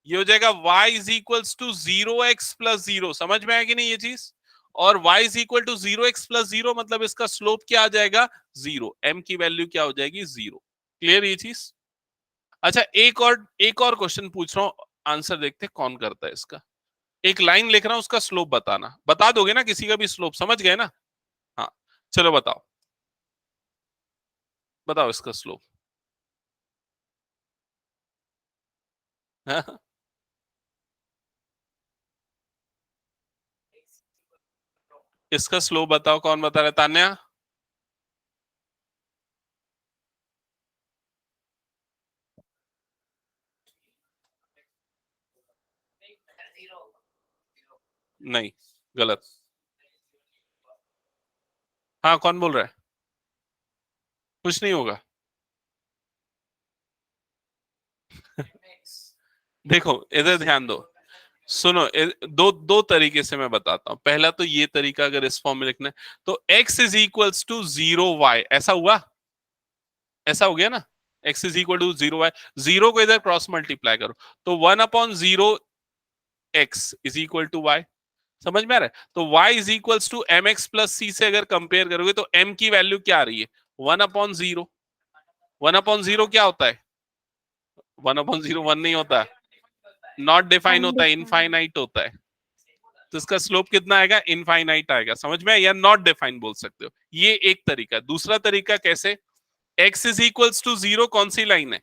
ये हो जाएगा y is equals to 0x plus 0। समझ में आएगी नहीं ये चीज? और y is equal to 0x plus 0 मतलब इसका स्लोप क्या आ जाएगा, 0। m की वैल्यू क्या हो जाएगी, 0। क्लियर ये चीज? अच्छा एक और क्वेश्चन पूछ रहा हूं, आंसर देखते कौन करता है इसका। एक लाइन लिख रहा हूं, उसका स्लोप बताना, बता दोगे ना किसी का भी स्लोप, समझ गए ना? हाँ चलो बताओ। बताओ इसका स्लोप। हाँ? इसका स्लोप बताओ, कौन बता रहा है? तान्या? नहीं, गलत। हाँ, कौन बोल रहा है? कुछ नहीं होगा। देखो इधर ध्यान दो, सुनो, दो दो तरीके से मैं बताता हूं। पहला तो ये तरीका, अगर इस फॉर्म में लिखना है तो x is equals to 0y, ऐसा हुआ, ऐसा हो गया ना। x is equal to 0y, zero को इधर क्रॉस मल्टीप्लाई करो तो 1/0 x is equal to y। समझ में आ रहा है? तो y is equals to M X plus C से अगर कंपेयर करोगे तो m की वैल्यू क्या आ रही है? 1/0। 1/0 क्या होता है? 1/0 1 नहीं होता, नॉट डिफाइन होता है, इनफाइनाइट होता है। तो इसका स्लोप कितना आएगा? इनफाइनाइट आएगा। समझ में? या नॉट डिफाइन बोल सकते हो। ये एक तरीका। दूसरा तरीका कैसे? x इज इक्वल्स टू 0 कौन सी लाइन है?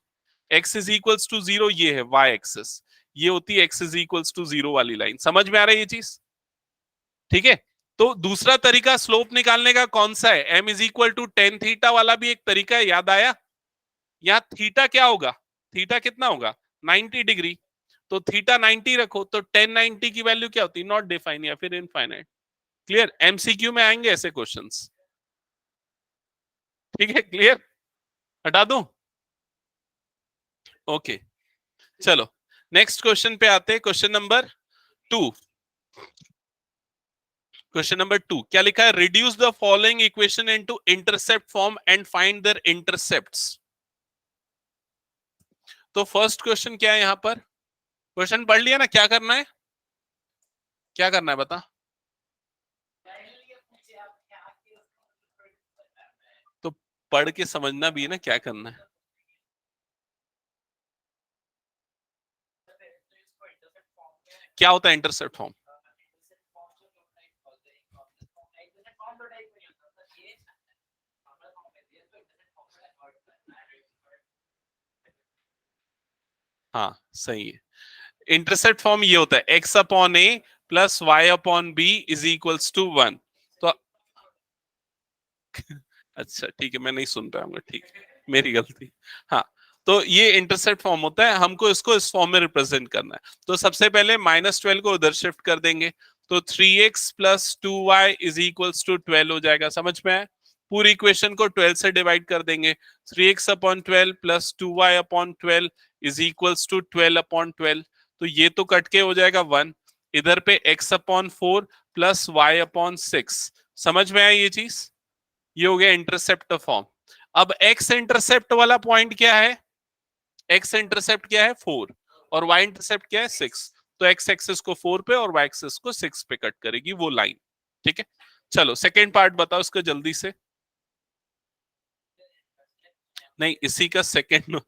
x इज इक्वल्स टू 0 ये है y एक्सिस, ये होती है x इज इक्वल्स टू 0 वाली लाइन। समझ में आ रहा है ये चीज? ठीक है। तो दूसरा तरीका स्लोप निकालने का कौन सा है? m is equal to tan theta वाला भी एक तरीका है, याद आया? यहाँ थीटा क्या होगा? थीटा कितना होगा? 90 डिग्री। तो थीटा 90 रखो तो 1090 की वैल्यू क्या होती है? नॉट डिफाइन या फिर इनफाइनाइट। क्लियर? एमसीक्यू में आएंगे ऐसे क्वेश्चंस। ठीक है, क्लियर? हटा दूं? ओके, चलो नेक्स्ट क्वेश्चन पे आते हैं। Question number 2। क्वेश्चन नंबर 2 क्या लिखा है? Reduce the following equation into intercept form and find their intercepts. तो फर्स्ट क्वेश्चन क्या है? यहां पर क्वेश्चन पढ़ लिया ना? क्या करना है? क्या करना है बता? तो पढ़ के समझना भी है ना क्या करना है। क्या होता है इंटरसेप्ट फॉर्म? हाँ सही है। इंटरसेप्ट फॉर्म ये होता है x upon a plus y upon b is equals to 1। तो अच्छा ठीक है, मैं नहीं सुन पाऊंगा, ठीक है, मेरी गलती। हाँ, तो ये इंटरसेप्ट फॉर्म होता है, हमको इसको इस फॉर्म में रिप्रेजेंट करना है। तो सबसे पहले -12 को उधर शिफ्ट कर देंगे तो 3x plus 2y is equals to 12 हो जाएगा। समझ में आया? पूरी इक्वेशन को 12 से डिवाइड कर देंगे। 3x upon 12 plus 2y upon 12 is equals to 12 upon 12। तो ये तो कट के हो जाएगा 1। इधर पे x upon 4 plus y upon 6। समझ में आया ये चीज? ये हो गया इंटरसेप्ट फॉर्म। अब एक्स इंटरसेप्ट वाला पॉइंट क्या है? एक्स इंटरसेप्ट क्या है? 4 और वाई इंटरसेप्ट क्या है? 6। तो एक्स एक्सिस को 4 पे और वाई एक्सिस को 6 पे कट करेगी वो लाइन। ठीक है, चलो सेकेंड पार्ट बताओ इसका जल्दी से। नहीं, इसी का सेकेंड।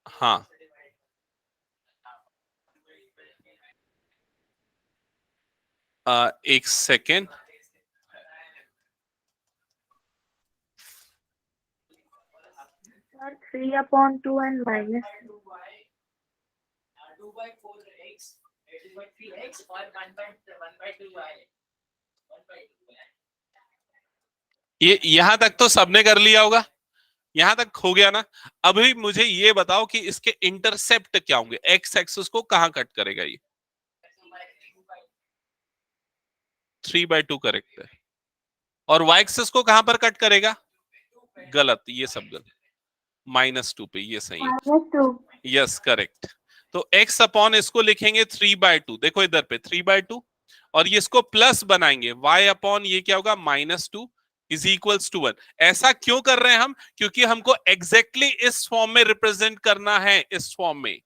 हाँ, एक सेकेंड। Sir 3/2 and -2. ये यहां तक तो सबने कर लिया होगा, यहां तक हो गया ना। अभी मुझे ये बताओ कि इसके इंटरसेप्ट क्या होंगे? एक्स एक्सिस को कहां कट करेगा ये? 3/2 करेक्ट है। और वाई एक्सिस को कहां पर कट करेगा? गलत, ये सब गलत। -2 पे, ये सही है। -2. Yes correct. तो x अपॉन इसको लिखेंगे 3/2। देखो इधर पे 3/2 और ये इसको प्लस बनाएंगे y अपॉन ये क्या होगा? -2 इज इक्वल्स टू 1। ऐसा क्यों कर रहे हैं हम? क्योंकि हमको एग्जैक्टली इस फॉर्म में रिप्रेजेंट करना है, इस फॉर्म में।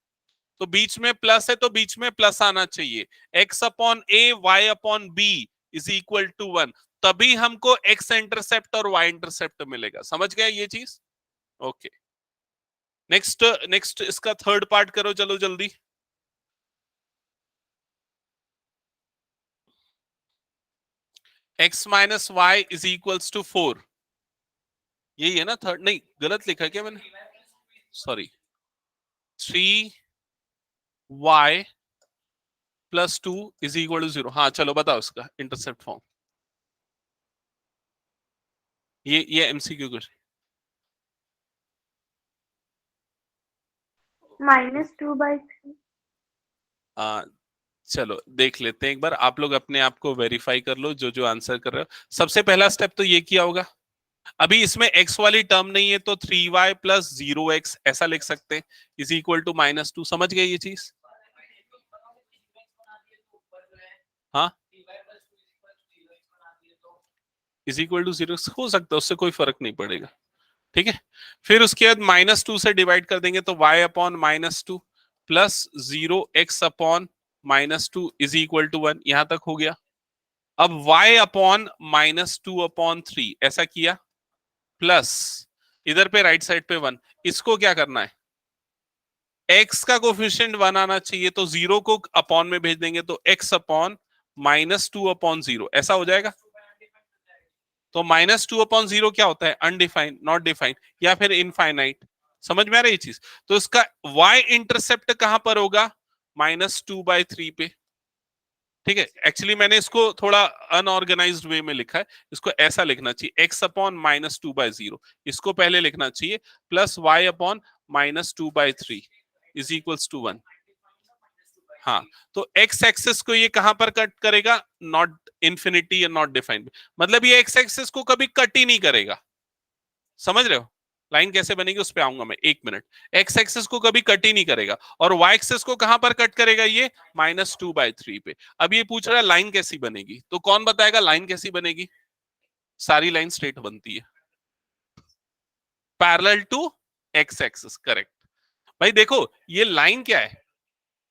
तो बीच में प्लस है तो बीच में प्लस आना चाहिए। x upon a y upon b is equal to 1, तभी हमको x इंटरसेप्ट और y इंटरसेप्ट मिलेगा। समझ गए ये चीज? ओके, नेक्स्ट नेक्स्ट इसका थर्ड पार्ट करो, चलो जल्दी। x minus y is equals to 4, यही है ना थर्ड? नहीं, गलत लिखा है क्या मैंने, sorry. 3y plus 2 is equal to 0। हाँ चलो बताओ इसका इंटरसेप्ट फॉर्म। ये एमसीक्यू क्वेश्चन। -2/3। चलो देख लेते हैं एक बार, आप लोग अपने आप को वेरीफाई कर लो जो जो आंसर कर रहे हो। सबसे पहला स्टेप तो ये किया होगा। अभी इसमें x वाली टर्म नहीं है तो 3y प्लस 0x ऐसा लिख सकते हैं, इज इक्वल टू -2। समझ गए ये चीज? हाँ, इज इक्वल टू 0 हो सकता है, उससे कोई फर्क नहीं पड़ेगा। ठीक है, फिर उसके बाद -2 से डिवाइड कर देंगे तो y upon -2 plus 0x upon -2 is equal to 1। यहां तक हो गया। अब y अपॉन -2/3 ऐसा किया, प्लस इधर पे राइट साइड पे 1। इसको क्या करना है, x का कोफिशिएंट 1 आना चाहिए, तो 0 को अपॉन में भेज देंगे तो x अपॉन -2/0 ऐसा हो जाएगा। तो -2/0 क्या होता है, अनडिफाइंड, नॉट डिफाइंड या फिर इनफाइनाइट। समझ में आ रही है चीज? तो इसका y इंटरसेप्ट कहां पर होगा, -2/3 पे। ठीक है, एक्चुअली मैंने इसको थोड़ा अनऑर्गेनाइज्ड वे में लिखा है, इसको ऐसा लिखना चाहिए x अपॉन -2/0, इसको पहले लिखना चाहिए, plus y upon -2/3 is equals to 1। हाँ, तो x एक्सिस को ये कहां पर कट करेगा, नॉट इंफिनिटी या नॉट डिफाइंड, मतलब ये x एक्सिस को कभी कट ही नहीं करेगा। समझ रहे हो? लाइन कैसे बनेगी उस पर आऊंगा मैं, 1 मिनट। एक्स एक्सिस को कभी कट ही नहीं करेगा, और वाई एक्सिस को कहां पर कट करेगा, ये -2/3 पे। अब ये पूछ रहा है लाइन कैसी बनेगी, तो कौन बताएगा लाइन कैसी बनेगी? सारी लाइन स्ट्रेट बनती है, parallel to x axis, correct. भाई देखो ये लाइन क्या है,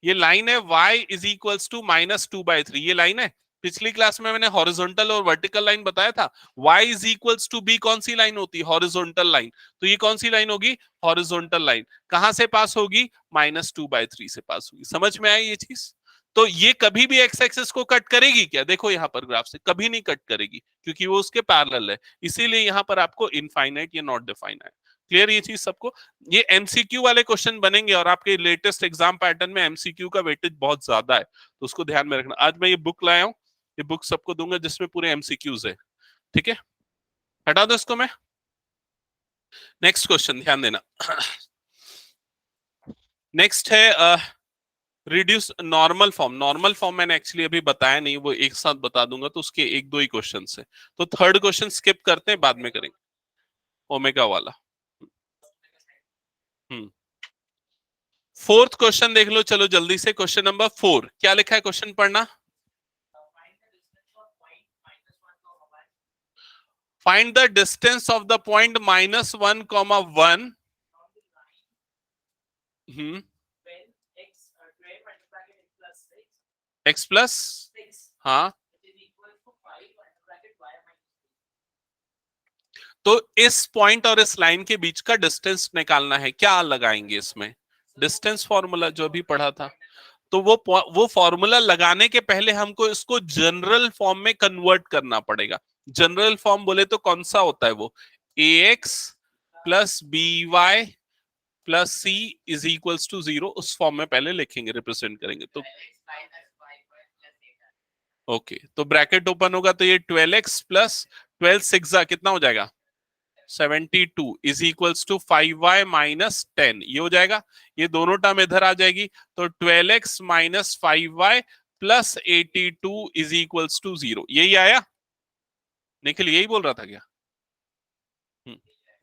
ये लाइन है y इज इक्वल्स टू -2/3, ये लाइन है। पिछली क्लास में मैंने हॉरिजॉन्टल और वर्टिकल लाइन बताया था। y is equals to b कौन सी लाइन होती है, हॉरिजॉन्टल लाइन। तो ये कौन सी लाइन होगी, हॉरिजॉन्टल लाइन। कहां से पास होगी, -2/3 से पास होगी। समझ में आई ये चीज? तो ये कभी भी एक्स एक्सिस को कट करेगी क्या, देखो यहां पर ग्राफ से कभी नहीं कट करेगी, क्योंकि वो उसके पैरेलल है। इसीलिए यहां पर आपको इनफाइनाइट या नॉट डिफाइनाइट। क्लियर ये चीज सबको? ये एमसीक्यू वाले क्वेश्चन बनेंगे, और आपके लेटेस्ट एग्जाम पैटर्न में एमसीक्यू का वेटेज बहुत ज्यादा है, तो उसको ध्यान में रखना। आज मैं ये बुक लाया हूँ, ये बुक सबको दूंगा जिसमें पूरे एमसीक्यूज है। ठीक है, हटा दो इसको मैं। नेक्स्ट क्वेश्चन ध्यान देना। नेक्स्ट है reduce normal form. Normal form मैंने एक्चुअली अभी बताया नहीं, वो एक साथ बता दूंगा, तो उसके एक दो ही क्वेश्चन है, तो थर्ड क्वेश्चन स्किप करते हैं, बाद में करेंगे ओमेगा वाला। हम्म, फोर्थ क्वेश्चन देख लो, चलो जल्दी से। क्वेश्चन नंबर 4 क्या लिखा है, क्वेश्चन पढ़ना। Find the distance of the point -1, 1 x plus, हाँ, तो इस पॉइंट और इस लाइन के बीच का डिस्टेंस निकालना है। क्या लगाएंगे इसमें, डिस्टेंस फॉर्मूला जो भी पढ़ा था। तो वो फॉर्मूला लगाने के पहले हमको इसको जनरल फॉर्म में कन्वर्ट करना पड़ेगा। जनरल फॉर्म बोले तो कौन सा होता है वो, ax plus by plus c is equals to 0, उस फॉर्म में पहले लिखेंगे, रिप्रेजेंट करेंगे। तो ओके, तो ब्रैकेट ओपन होगा तो ये 12x प्लस 12 सिक्सा कितना हो जाएगा, 72 is equals to 5y minus 10, ये हो जाएगा। ये दोनों टर्म इधर आ जाएगी, तो 12x minus 5y plus 82 is equals to 0। यही आया निखिल, यही बोल रहा था क्या?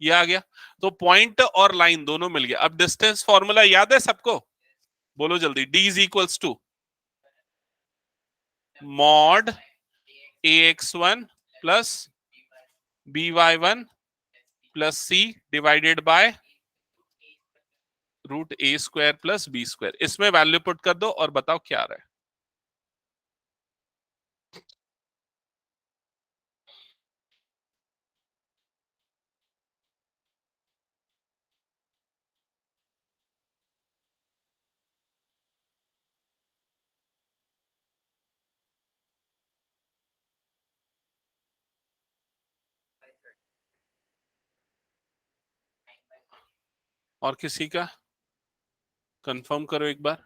ये आ गया। तो पॉइंट और लाइन दोनों मिल गया। अब डिस्टेंस फॉर्मूला याद है सबको, बोलो जल्दी। d is equals to mod ax1 plus by1 plus c divided by √a² plus b²। इसमें वैल्यू पुट कर दो और बताओ क्या आ रहा है। और किसी का कंफर्म करो एक बार।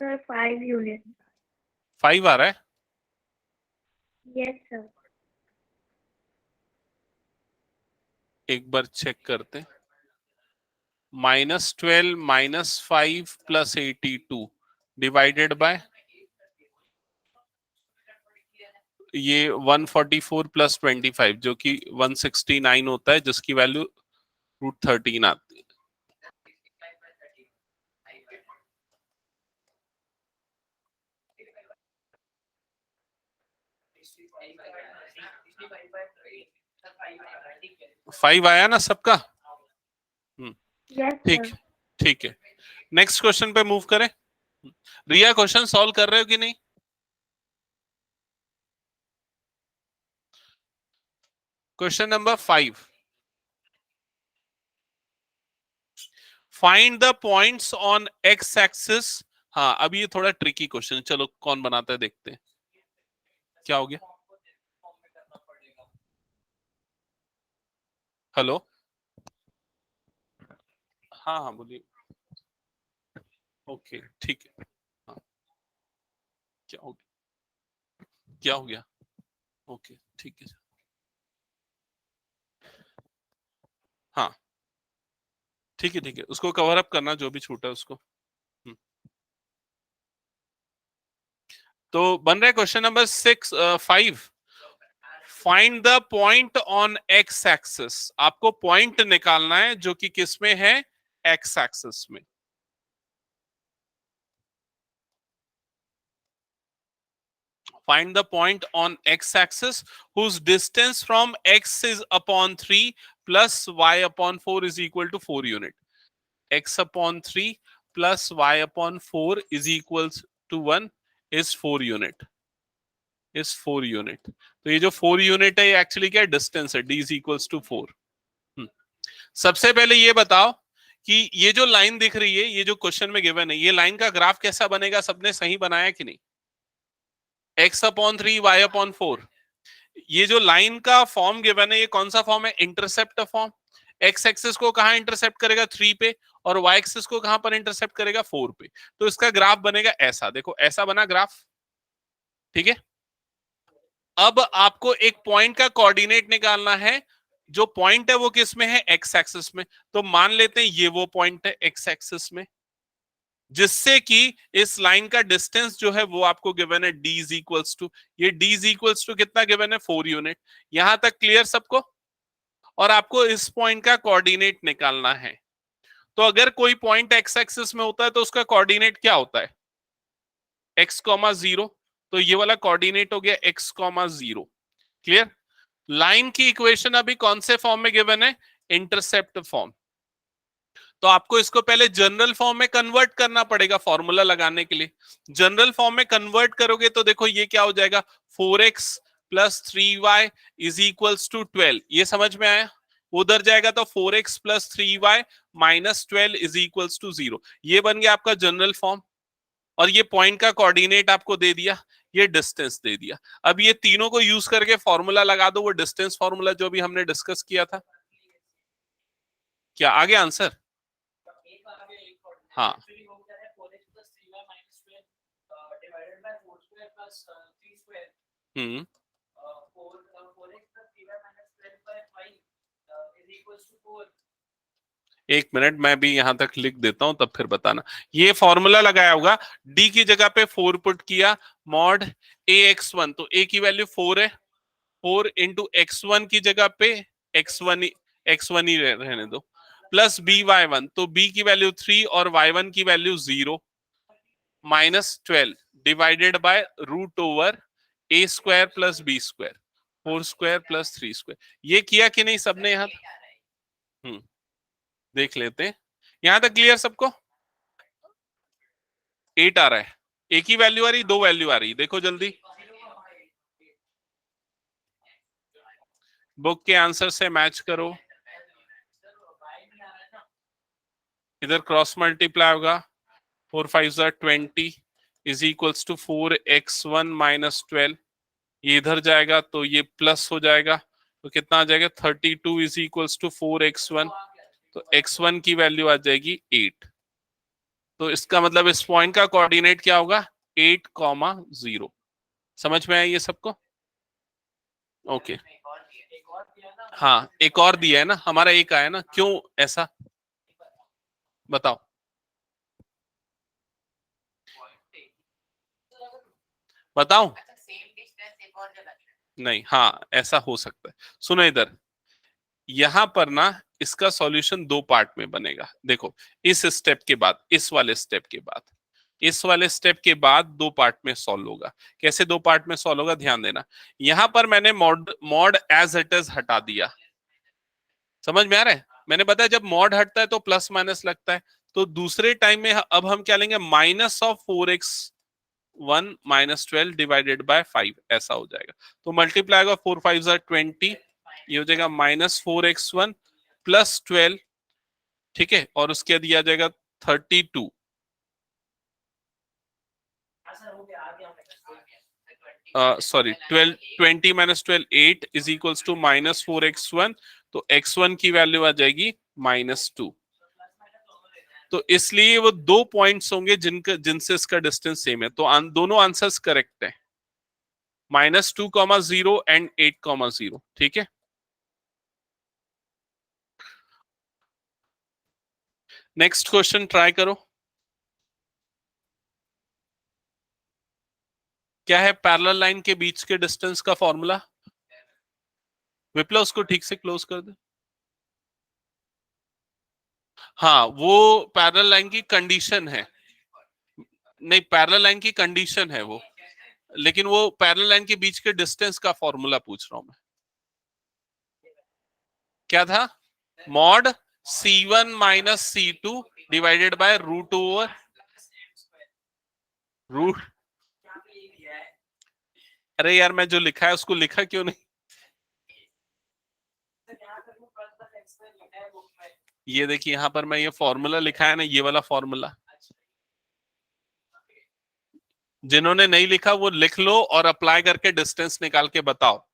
Sir 5 unit. 5 आ रहा है। Yes sir. एक बार चेक करते। -12 -5 + 82 डिवाइडेड बाय ये 144 + 25 जो कि 169 होता है, जिसकी वैल्यू √13 आती है। फाइव आया ना सबका? यस ठीक सर। ठीक है। नेक्स्ट क्वेश्चन पे मूव करें। रिया क्वेश्चन सॉल्व कर रहे हो कि नहीं? Question number 5, find the points on x axis. हाँ, अब ये थोड़ा ट्रिकी क्वेश्चन, चलो कौन बनाता है देखते हैं। क्या हो गया? हेलो, हाँ हाँ बोलिए। ओके ठीक है। हाँ, क्या हो गया? क्या हो गया? ओके ठीक है। हाँ ठीक है ठीक है, उसको कवर अप करना जो भी छूटा है उसको। तो बन रहा है question number 5, find the point on x axis. आपको पॉइंट निकालना है जो कि किस में है? एक्स एक्सिस में। Find the point on x-axis whose distance from x is upon 3 plus y upon 4 is equal to 4 unit. X upon 3 plus y upon 4 is equals to 1 is 4 unit. Is 4 unit. तो ये जो 4 unit है ये एक्चुअली क्या है? डिस्टेंस है, d is equals to 4. सबसे पहले ये बताओ कि ये जो लाइन दिख रही है, ये जो क्वेश्चन में गिवन है, ये लाइन का ग्राफ कैसा बनेगा? सबने सही बनाया कि नहीं? x/3 y/4। ये जो लाइन का फॉर्म गिवन है, ये कौन सा फॉर्म है? Intercept form. एक्स एक्सिस को कहां इंटरसेप्ट करेगा? 3 पे। और वाई एक्सिस को कहां पर इंटरसेप्ट करेगा? 4 पे। तो इसका ग्राफ बनेगा ऐसा, देखो ऐसा बना ग्राफ। ठीक है, अब आपको एक पॉइंट का कोऑर्डिनेट निकालना है। जो पॉइंट है वो किस में है? एक्स एक्सिस में। तो मान लेते हैं ये वो पॉइंट है एक्स एक्सिस में, जिससे कि इस लाइन का डिस्टेंस जो है वो आपको गिवन है d इज इक्वल्स टू, ये d इज इक्वल्स टू कितना गिवन है? 4 यूनिट। यहां तक क्लियर सबको? और आपको इस पॉइंट का कोऑर्डिनेट निकालना है। तो अगर कोई पॉइंट एक्स एक्सिस में होता है तो उसका कोऑर्डिनेट क्या होता है? x,0। तो ये वाला कोऑर्डिनेट हो गया x,0। क्लियर? लाइन की इक्वेशन अभी कौन से फॉर्म में गिवन है? Intercept form. तो आपको इसको पहले जनरल फॉर्म में कन्वर्ट करना पड़ेगा फॉर्मूला लगाने के लिए। जनरल फॉर्म में कन्वर्ट करोगे तो देखो ये क्या हो जाएगा? 4x + 3y is equals to 12। ये समझ में आया? उधर जाएगा तो 4x + 3y - 12 is equals to 0। ये बन गया आपका जनरल फॉर्म। और ये पॉइंट का कोऑर्डिनेट आपको दे दिया, ये डिस्टेंस दे दिया। अब ये तीनों को यूज करके फॉर्मूला लगा दो, वो डिस्टेंस फॉर्मूला जो भी हमने डिस्कस किया था। क्या आ गया आंसर? हाँ हम्म, एक मिनट मैं भी यहां तक लिख देता हूं, तब फिर बताना। ये फॉर्मूला लगाया होगा, d की जगह पे 4 पुट किया, मॉड ax1, तो a की वैल्यू 4 है। 4 इंटू x1 की जगह पे x1 ही रहने दो, प्लस by1, तो b की वैल्यू 3 और y1 की value 0, -12 divided by √a² + b², 4² + 3²। ये किया कि नहीं सबने? यहां देख लेते हैं। यहां तक क्लियर सबको? 8 आ रहा है। एक ही वैल्यू आ रही, दो वैल्यू आ रही? देखो जल्दी, बुक के आंसर से मैच करो। इधर क्रॉस मल्टीप्लाई होगा, 4 5 20 is equals to 4x1 minus 12, ये इधर जाएगा तो ये प्लस हो जाएगा, तो कितना आ जाएगा 32 इज इक्वल्स टू 4x1, तो x1 की वैल्यू आ जाएगी 8। तो इसका मतलब इस पॉइंट का कोऑर्डिनेट क्या होगा 8,0। समझ में आया ये सबको? ओके हाँ, एक और दिया है ना, हमारा एक आया ना, क्यों ऐसा बताओ? बताओ नहीं, हाँ ऐसा हो सकता है। सुनो इधर, यहां पर ना इसका सॉल्यूशन दो पार्ट में बनेगा। देखो, इस स्टेप के बाद, इस वाले स्टेप के बाद, इस वाले स्टेप के बाद दो पार्ट में सॉल्व होगा। कैसे दो पार्ट में सॉल्व होगा, ध्यान देना। यहां पर मैंने मॉड एज इट इज हटा दिया। समझ में आ रहा है? मैंने बताया जब मॉड हटता है तो प्लस माइनस लगता है। तो दूसरे टाइम में अब हम क्या लेंगे, minus of 4x1 minus 12 divided by 5, ऐसा हो जाएगा। तो मल्टीप्लाई होगा 4 5 20, ये हो जाएगा माइनस 4x1 प्लस 12, ठीक है, और उसके बाद दिया जाएगा 32। Sorry 12, 20 minus 12 8 is equals to minus 4x1, तो x1 की वैल्यू आ जाएगी -2। तो इसलिए वो दो पॉइंट्स होंगे जिनसे इसका डिस्टेंस सेम है। तो दोनों आंसर्स करेक्ट है, -2,0 एंड 8,0, ठीक है। नेक्स्ट क्वेश्चन ट्राई करो। क्या है पैरेलल लाइन के बीच के डिस्टेंस का फॉर्मूला? विप्लव उसको ठीक से क्लोज कर दे। हाँ, वो पैरेलल लाइन की कंडीशन है। नहीं, पैरेलल लाइन की कंडीशन है वो, लेकिन वो पैरेलल लाइन के बीच के डिस्टेंस का फॉर्मूला पूछ रहा हूं मैं। क्या था? Mod C1 minus C2 divided by root over root. अरे यार, मैं जो लिखा है उसको लिखा क्यों नहीं? ये देखिए, यहां पर मैं ये फॉर्मूला लिखा है ना, ये वाला फॉर्मूला। जिन्होंने नहीं लिखा वो लिख लो और अप्लाई करके डिस्टेंस निकाल के बताओ।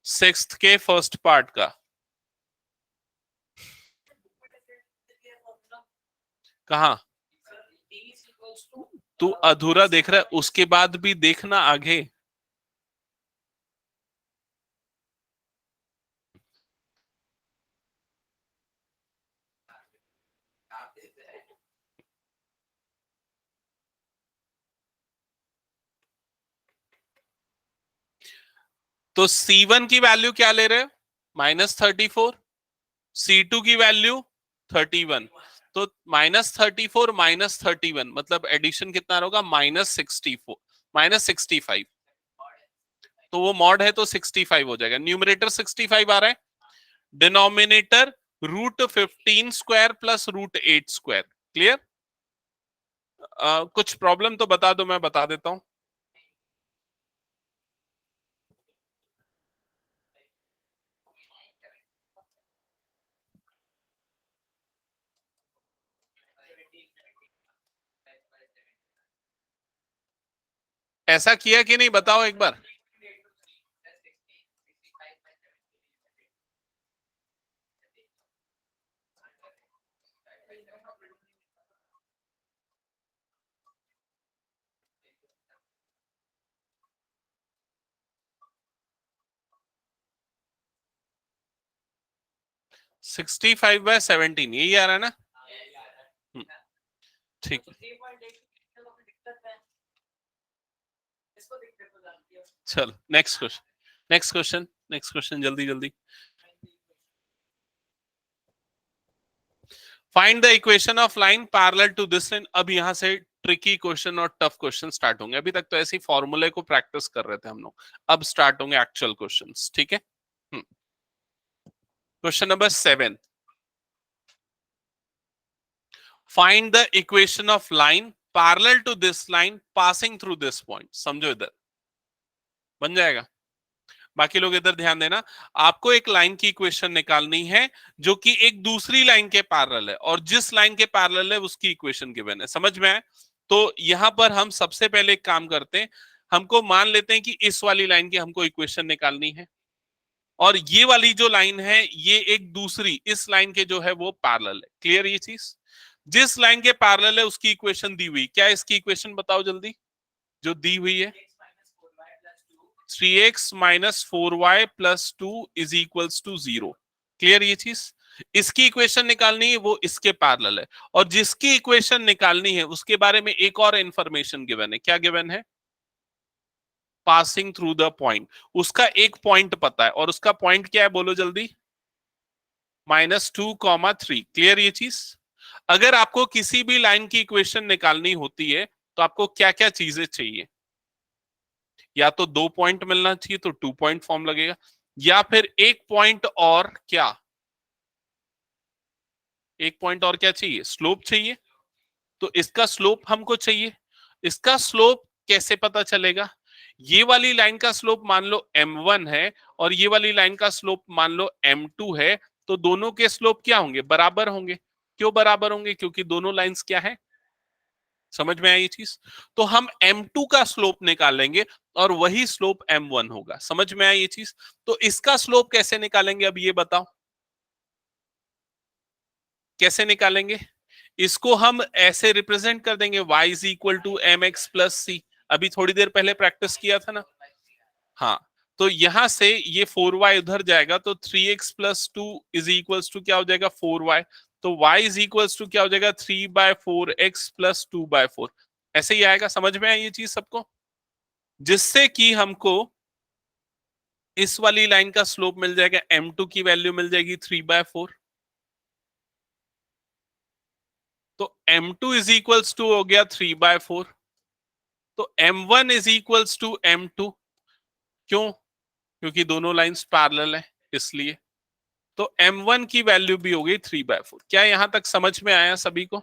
सिक्स्थ के फर्स्ट पार्ट का। कहा? तू अधूरा देख रहा है, उसके बाद भी देखना आगे। तो C1 की वैल्यू क्या ले रहे हो? -34। C2 की वैल्यू 31। तो -34 -31 मतलब एडिशन कितना होगा, -64 -65। तो वो मॉड है तो 65 हो जाएगा। न्यूमरेटर 65 आ रहा है, डिनोमिनेटर √15² प्लस √8²। क्लियर? कुछ प्रॉब्लम तो बता दो, मैं बता देता हूं। ऐसा किया कि नहीं, बताओ एक बार। सिक्सटी 65/17 यही आ रहा है ना? ठीक। चलो next question, next question, next question, जल्दी जल्दी। Find the equation of line parallel to this line. अब यहां से ट्रिकी क्वेश्चन और टफ क्वेश्चन स्टार्ट होंगे। अभी तक तो ऐसे ही फॉर्मूले को प्रैक्टिस कर रहे थे हम लोग, अब स्टार्ट होंगे एक्चुअल क्वेश्चंस, ठीक है। Question number 7, find the equation of line parallel to this line passing through this point. समझो इधर, बन जाएगा। बाकी लोग इधर ध्यान देना। आपको एक लाइन की इक्वेशन निकालनी है जो कि एक दूसरी लाइन के पैरेलल है, और जिस लाइन के पैरेलल है उसकी इक्वेशन गिवन है। समझ में आए? तो यहां पर हम सबसे पहले एक काम करते हैं, हमको मान लेते हैं कि इस वाली लाइन की हमको इक्वेशन निकालनी है, और ये वाली जो लाइन है ये एक दूसरी इस लाइन के जो है वो पैरेलल है। क्लियर ये चीज? जिस लाइन के पैरेलल है उसकी इक्वेशन दी हुई, क्या इसकी इक्वेशन बताओ जल्दी जो दी हुई है? 3x minus 4y plus 2 is equals to 0। Clear ये चीज? इसकी इक्वेशन निकालनी है, वो इसके पैरेलल है, और जिसकी इक्वेशन निकालनी है उसके बारे में एक और इंफॉर्मेशन गिवन है। क्या गिवन है? Passing through the point. उसका एक पॉइंट पता है, और उसका पॉइंट क्या है बोलो जल्दी? -2, 3। क्लियर ये चीज? अगर आपको किसी भी लाइन की इक्वेशन निकालनी होती है तो आपको क्या क्या चीजें चाहिए? या तो 2 पॉइंट मिलना चाहिए तो 2 पॉइंट फॉर्म लगेगा, या फिर एक पॉइंट और क्या? एक पॉइंट और क्या चाहिए? स्लोप चाहिए। तो इसका स्लोप हमको चाहिए। इसका स्लोप कैसे पता चलेगा? ये वाली लाइन का स्लोप मान लो m1 है, और ये वाली लाइन का स्लोप मान लो m2 है, तो दोनों के स्लोप क्या होंगे? बराबर होंगे। क्यों बराबर होंगे? क्योंकि दोनों लाइंस क्या है? समझ में आई ये चीज? तो हम m2 का स्लोप निकालेंगे और वही स्लोप m1 होगा। समझ में आई ये चीज? तो इसका स्लोप कैसे निकालेंगे अब ये बताओ? कैसे निकालेंगे? इसको हम ऐसे रिप्रेजेंट कर देंगे, y is equal to M X plus C. अभी थोड़ी देर पहले प्रैक्टिस किया था ना? हाँ, तो यहां से ये 4y उधर जाएगा तो 3x plus 2 is equals to क्या हो जाएगा? 4y। तो y इज इक्वल्स टू क्या हो जाएगा? 3/4x plus 2/4। ऐसे ही आएगा। समझ में आई ये चीज सबको? जिससे कि हमको इस वाली लाइन का स्लोप मिल जाएगा, m2 की वैल्यू मिल जाएगी 3/4। तो m2 इज इक्वल्स टू हो गया 3/4। तो m1 is equals to m2। क्यों? क्योंकि दोनों लाइंस पैरेलल है इसलिए। तो m1 की वैल्यू भी हो गई 3/4। क्या यहां तक समझ में आया सभी को?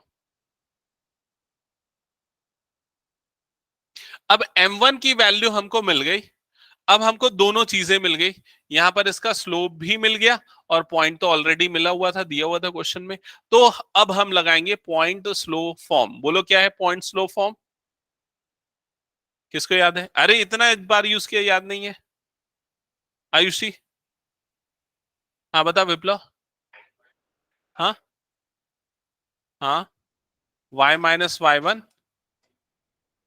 अब m1 की वैल्यू हमको मिल गई, अब हमको दोनों चीजें मिल गई। यहां पर इसका स्लोप भी मिल गया, और पॉइंट तो ऑलरेडी मिला हुआ था, दिया हुआ था क्वेश्चन में। तो अब हम लगाएंगे पॉइंट स्लो फॉर्म। बोलो क्या है पॉइंट स्लो फॉर्म? किसको याद है? अरे इतना बार यूज किया, याद नहीं है? आयुषी? हाँ बता विप्लव। हाँ हाँ, y minus y1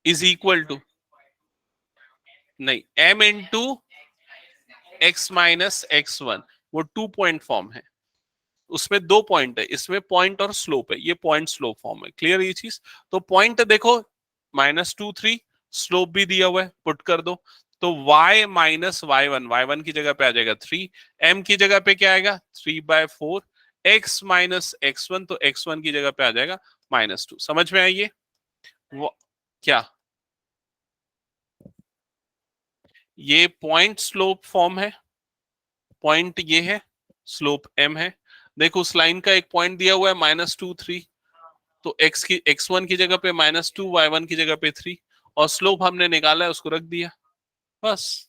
is equal to, नहीं, m into x minus x1। वो 2 पॉइंट फॉर्म है, उसमें 2 पॉइंट है, इसमें पॉइंट और स्लोप है, ये पॉइंट स्लोप फॉर्म है। क्लियर ये चीज? तो पॉइंट देखो -2, 3, स्लोप भी दिया हुआ है, पुट कर दो। तो y माइनस y1 की जगह पे आ जाएगा 3, m की जगह पे क्या आएगा? 3/4, x माइनस x1, तो x1 की जगह पे आ जाएगा -2। समझ में आई ये? वो क्या? ये पॉइंट स्लोप फॉर्म है। पॉइंट ये है, स्लोप m है। देखो उस लाइन का एक पॉइंट दिया हुआ है -2, 3, तो x1 की जगह पे -2, y1 की जगह पे 3, और स्लोप हमने निकाला है उसको रख दिया, बस।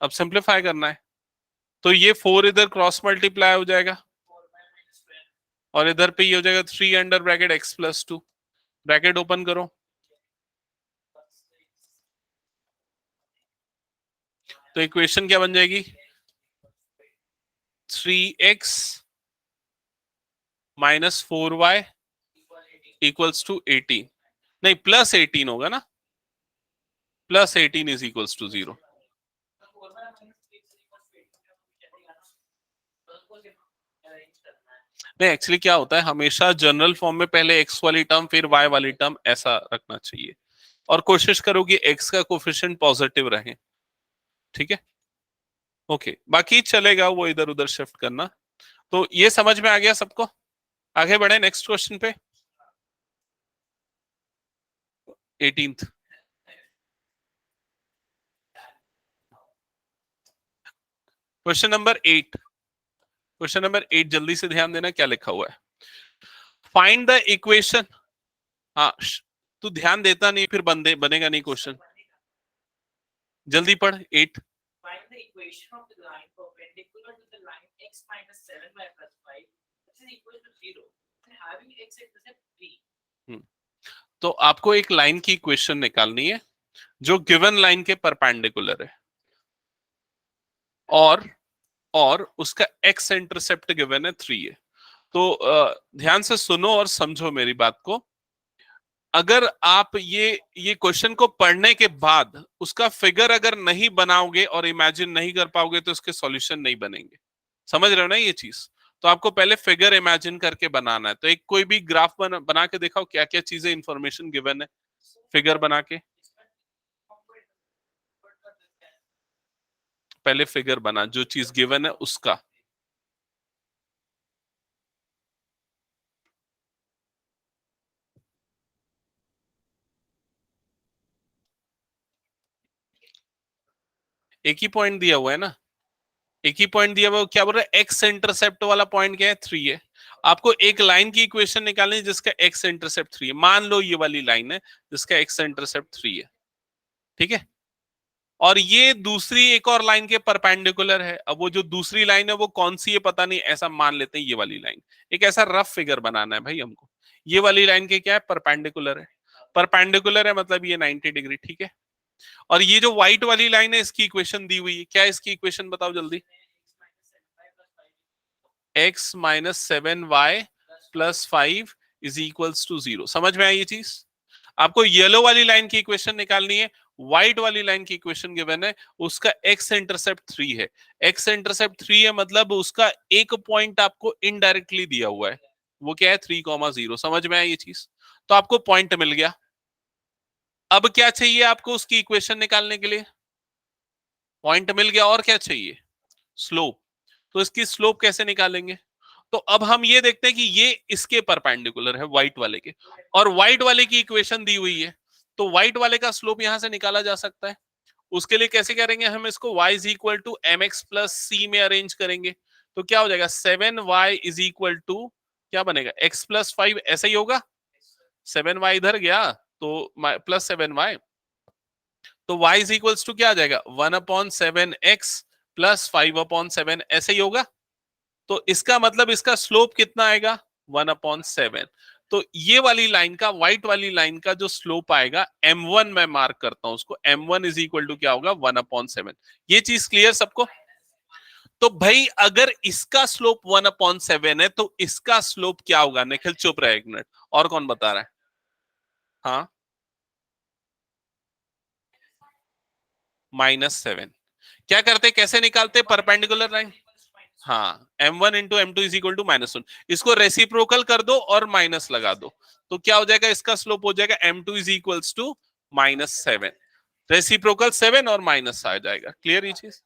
अब सिंप्लीफाई करना है। तो ये 4 इधर क्रॉस मल्टीप्लाई हो जाएगा, और इधर पे ये हो जाएगा 3 under bracket x plus 2। Bracket open करो, तो इक्वेशन क्या बन जाएगी? 3x minus 4y equals to 18, नहीं प्लस 18 होगा ना? Plus 18 is equals to 0। नहीं, एक्चुअली क्या होता है, हमेशा जनरल फॉर्म में पहले x वाली टर्म फिर y वाली टर्म, ऐसा रखना चाहिए। और कोशिश करो कि x का कोफिशिएंट पॉजिटिव रहे। ठीक है, ओके, बाकी चलेगा वो इधर उधर शिफ्ट करना। तो ये समझ में आ गया सबको? आगे बढ़े नेक्स्ट क्वेश्चन पे। 18th question number 8। Question number 8 जल्दी से ध्यान देना क्या लिखा हुआ है। Find the equation. हाँ, तू ध्यान देता नहीं फिर बनेगा नहीं क्वेश्चन। जल्दी पढ़ 8। find the equation of the line perpendicular to the line x minus 7y plus 5, this is equal to 0. And having x intercept b. तो आपको एक लाइन की इक्वेशन निकालनी है जो गिवन लाइन के परपेंडिकुलर है और उसका एक्स इंटरसेप्ट गिवन है 3 है। तो ध्यान से सुनो और समझो मेरी बात को। अगर आप ये क्वेश्चन को पढ़ने के बाद उसका फिगर अगर नहीं बनाओगे और इमेजिन नहीं कर पाओगे तो इसके सॉल्यूशन नहीं बनेंगे। समझ रहे हो ना ये चीज? तो आपको पहले फिगर इमेजिन करके बनाना है। तो एक कोई भी ग्राफ बना के दिखाओ क्या क्या चीजें इंफॉर्मेशन गिवन है फिगर बना के। पहले फिगर बना जो चीज गिवन है उसका। एक ही पॉइंट दिया हुआ है ना, एक ही पॉइंट दिया हुआ है। क्या बोल रहा है? एक्स इंटरसेप्ट वाला पॉइंट क्या है? 3 है। आपको एक लाइन की इक्वेशन निकालनी है जिसका एक्स इंटरसेप्ट 3 है। मान लो ये वाली लाइन है जिसका एक्स इंटरसेप्ट 3 है, ठीक है। और ये दूसरी एक और लाइन के परपेंडिकुलर है। अब वो जो दूसरी लाइन है वो कौन सी है पता नहीं, ऐसा मान लेते हैं ये वाली लाइन। एक ऐसा रफ फिगर बनाना है भाई हमको। ये वाली लाइन के क्या है? परपेंडिकुलर है। परपेंडिकुलर है मतलब ये 90 डिग्री, ठीक है। और ये जो व्हाइट वाली लाइन है इसकी इक्वेशन दी हुई है। क्या है इसकी इक्वेशन बताओ जल्दी? x minus 7y plus 5 is equals to 0। समझ में आई ये चीज? आपको येलो वाली लाइन की इक्वेशन निकालनी है। व्हाइट वाली लाइन की इक्वेशन गिवन है, उसका x इंटरसेप्ट 3 है। x इंटरसेप्ट 3 है मतलब उसका एक पॉइंट आपको इनडायरेक्टली दिया हुआ है। वो क्या है? 3,0। समझ में आई ये चीज? तो आपको पॉइंट मिल गया। अब क्या चाहिए आपको उसकी इक्वेशन निकालने के लिए? पॉइंट मिल गया, और क्या चाहिए? स्लोप। तो इसकी स्लोप कैसे निकालेंगे? तो अब हम ये देखते हैं कि ये इसके परपेंडिकुलर है, व्हाइट वाले के, और व्हाइट वाले की इक्वेशन दी हुई है। तो व्हाइट वाले का स्लोप यहां से निकाला जा सकता है। उसके लिए कैसे करेंगे? हम इसको y is equal to M X plus C में अरेंज करेंगे। तो क्या हो जाएगा? 7y इज इक्वल टू क्या बनेगा? x प्लस 5, ऐसा ही होगा। 7y इधर गया तो प्लस 7y, तो y इज इक्वल्स टू क्या आ जाएगा? 1/7x प्लस 5/7, ऐसे ही होगा। तो इसका मतलब इसका स्लोप कितना आएगा? 1/7। तो ये वाली लाइन का, व्हाइट वाली लाइन का जो स्लोप आएगा m1, मैं मार्क करता हूं उसको, m1 इज इक्वल टू क्या होगा? 1/7। ये चीज क्लियर सबको? तो भाई अगर इसका स्लोप 1/7 है तो इसका स्लोप क्या होगा? निखिल चुप रहे एक मिनट। और कौन बता रहा है? हाँ, -7। क्या करते, कैसे निकालते? Perpendicular line. हाँ, m1 into m2 is equal to -1। इसको रेसिप्रोकल कर दो और माइनस लगा दो, तो क्या हो जाएगा? इसका स्लोप हो जाएगा m2 is equals to -7। Reciprocal 7 और माइनस आ जाएगा। क्लियर ये चीज?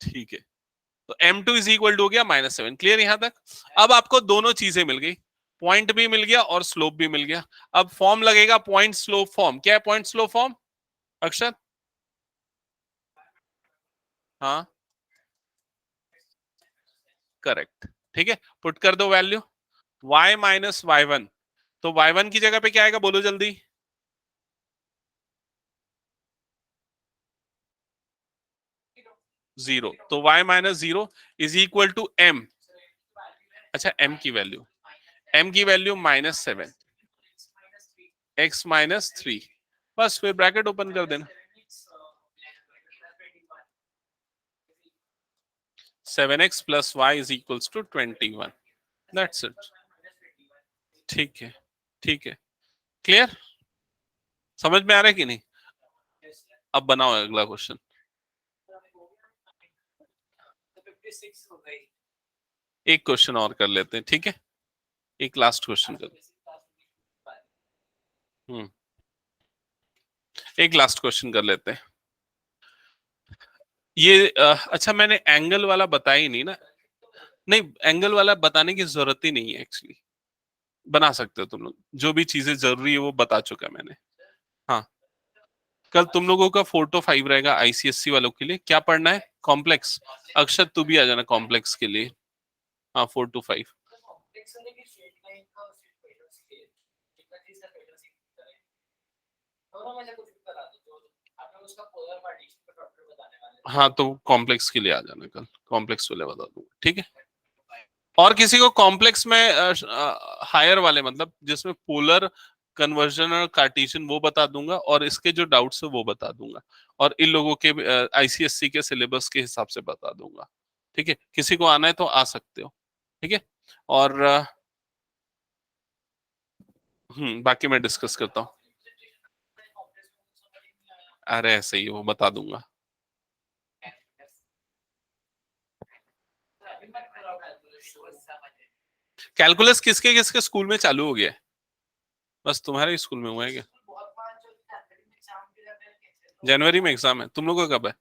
ठीक है। तो m2 इज इक्वल टू हो गया -7। क्लियर यहां तक? अब आपको दोनों चीजें मिल गई, पॉइंट भी मिल गया और स्लोप भी मिल गया। अब फॉर्म लगेगा पॉइंट स्लोप फॉर्म। क्या है पॉइंट स्लोप फॉर्म अक्षर? हाँ, करेक्ट। ठीक है, पुट कर दो वैल्यू y माइनस y1। तो y1 की जगह पे क्या आएगा? बोलो जल्दी। 0। तो y minus 0 is equal to m। अच्छा, m की वैल्यू, m की वैल्यू -7, x माइनस 3। बस फिर ब्रैकेट ओपन कर देना। 7x plus y is equals to 21। That's it. ठीक है, ठीक है। क्लियर? समझ में आ रहा है कि नहीं? अब बनाओ अगला क्वेश्चन। एक क्वेश्चन और कर लेते हैं, ठीक है? एक लास्ट क्वेश्चन कर। एक लास्ट क्वेश्चन कर लेते हैं। ये अच्छा, मैंने एंगल वाला बताया ही नहीं ना। नहीं, एंगल वाला बताने की जरूरत ही नहीं है एक्चुअली। बना सकते हो तुम लोग, जो भी चीजें जरूरी है वो बता चुका मैंने। हाँ, कल तुम लोगों का 4 to 5 रहेगा आईसीएससी वालों के लिए। क्या पढ़ना है? कॉम्प्लेक्स। अक्षर तू भी आ जाना कॉम्प्लेक्स के लिए। हाँ, 4 to 5। डॉक्टर बताने वाले हाँ तो कॉम्प्लेक्स के लिए आ जाना कल, कॉम्प्लेक्स वाले बता दूंगा, ठीक है। और किसी को कॉम्प्लेक्स में हायर वाले मतलब जिसमें पोलर कन्वर्जन और कार्टेशियन वो बता दूंगा, और इसके जो डाउट्स है वो बता दूंगा, और इन लोगों के आईसीएससी के सिलेबस के हिसाब से बता दूंगा, ठीक है। किसी को आना है तो आ सकते हो, ठीक है। और बाकी मैं डिस्कस करता हूँ। अरे ऐसे ही वो बता दूंगा। कैलकुलस किसके किसके स्कूल में चालू हो गया है? बस तुम्हारे स्कूल में हुआ है क्या? जनवरी में एग्जाम है, तुम लोगों का कब है?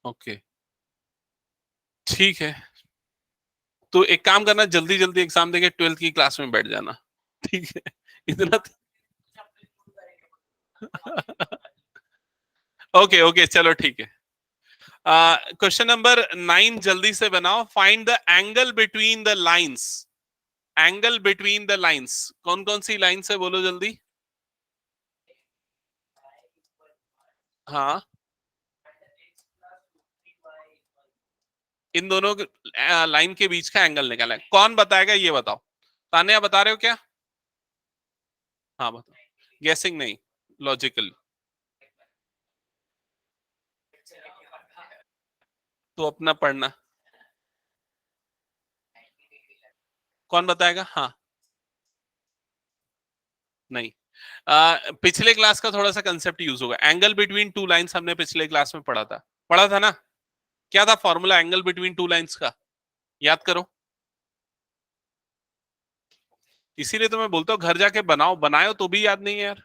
ओके, ठीक है। तो एक काम करना, जल्दी जल्दी एग्जाम देके 12th की क्लास में बैठ जाना, ठीक है। इतना ओके ओके, चलो ठीक है। क्वेश्चन नंबर 9 जल्दी से बनाओ। Find the angle between the lines. Angle between the lines, कौन कौन सी लाइंस है बोलो जल्दी। हाँ, इन दोनों लाइन के बीच का एंगल निकालना है। कौन बताएगा ये बताओ। तान्या बता रहे हो क्या? हाँ बताओ। गेसिंग नहीं, लॉजिकल। तो अपना पढ़ना। कौन बताएगा? हाँ, नहीं। पिछले क्लास का थोड़ा सा कंसेप्ट यूज होगा। एंगल बिटवीन टू लाइंस हमने पिछले क्लास में पढ़ा था ना। क्या था formula angle between two lines का? याद करो। इसीलिए तो मैं बोलता हूँ घर जाके बनाओ, बनाए तो भी याद नहीं है यार।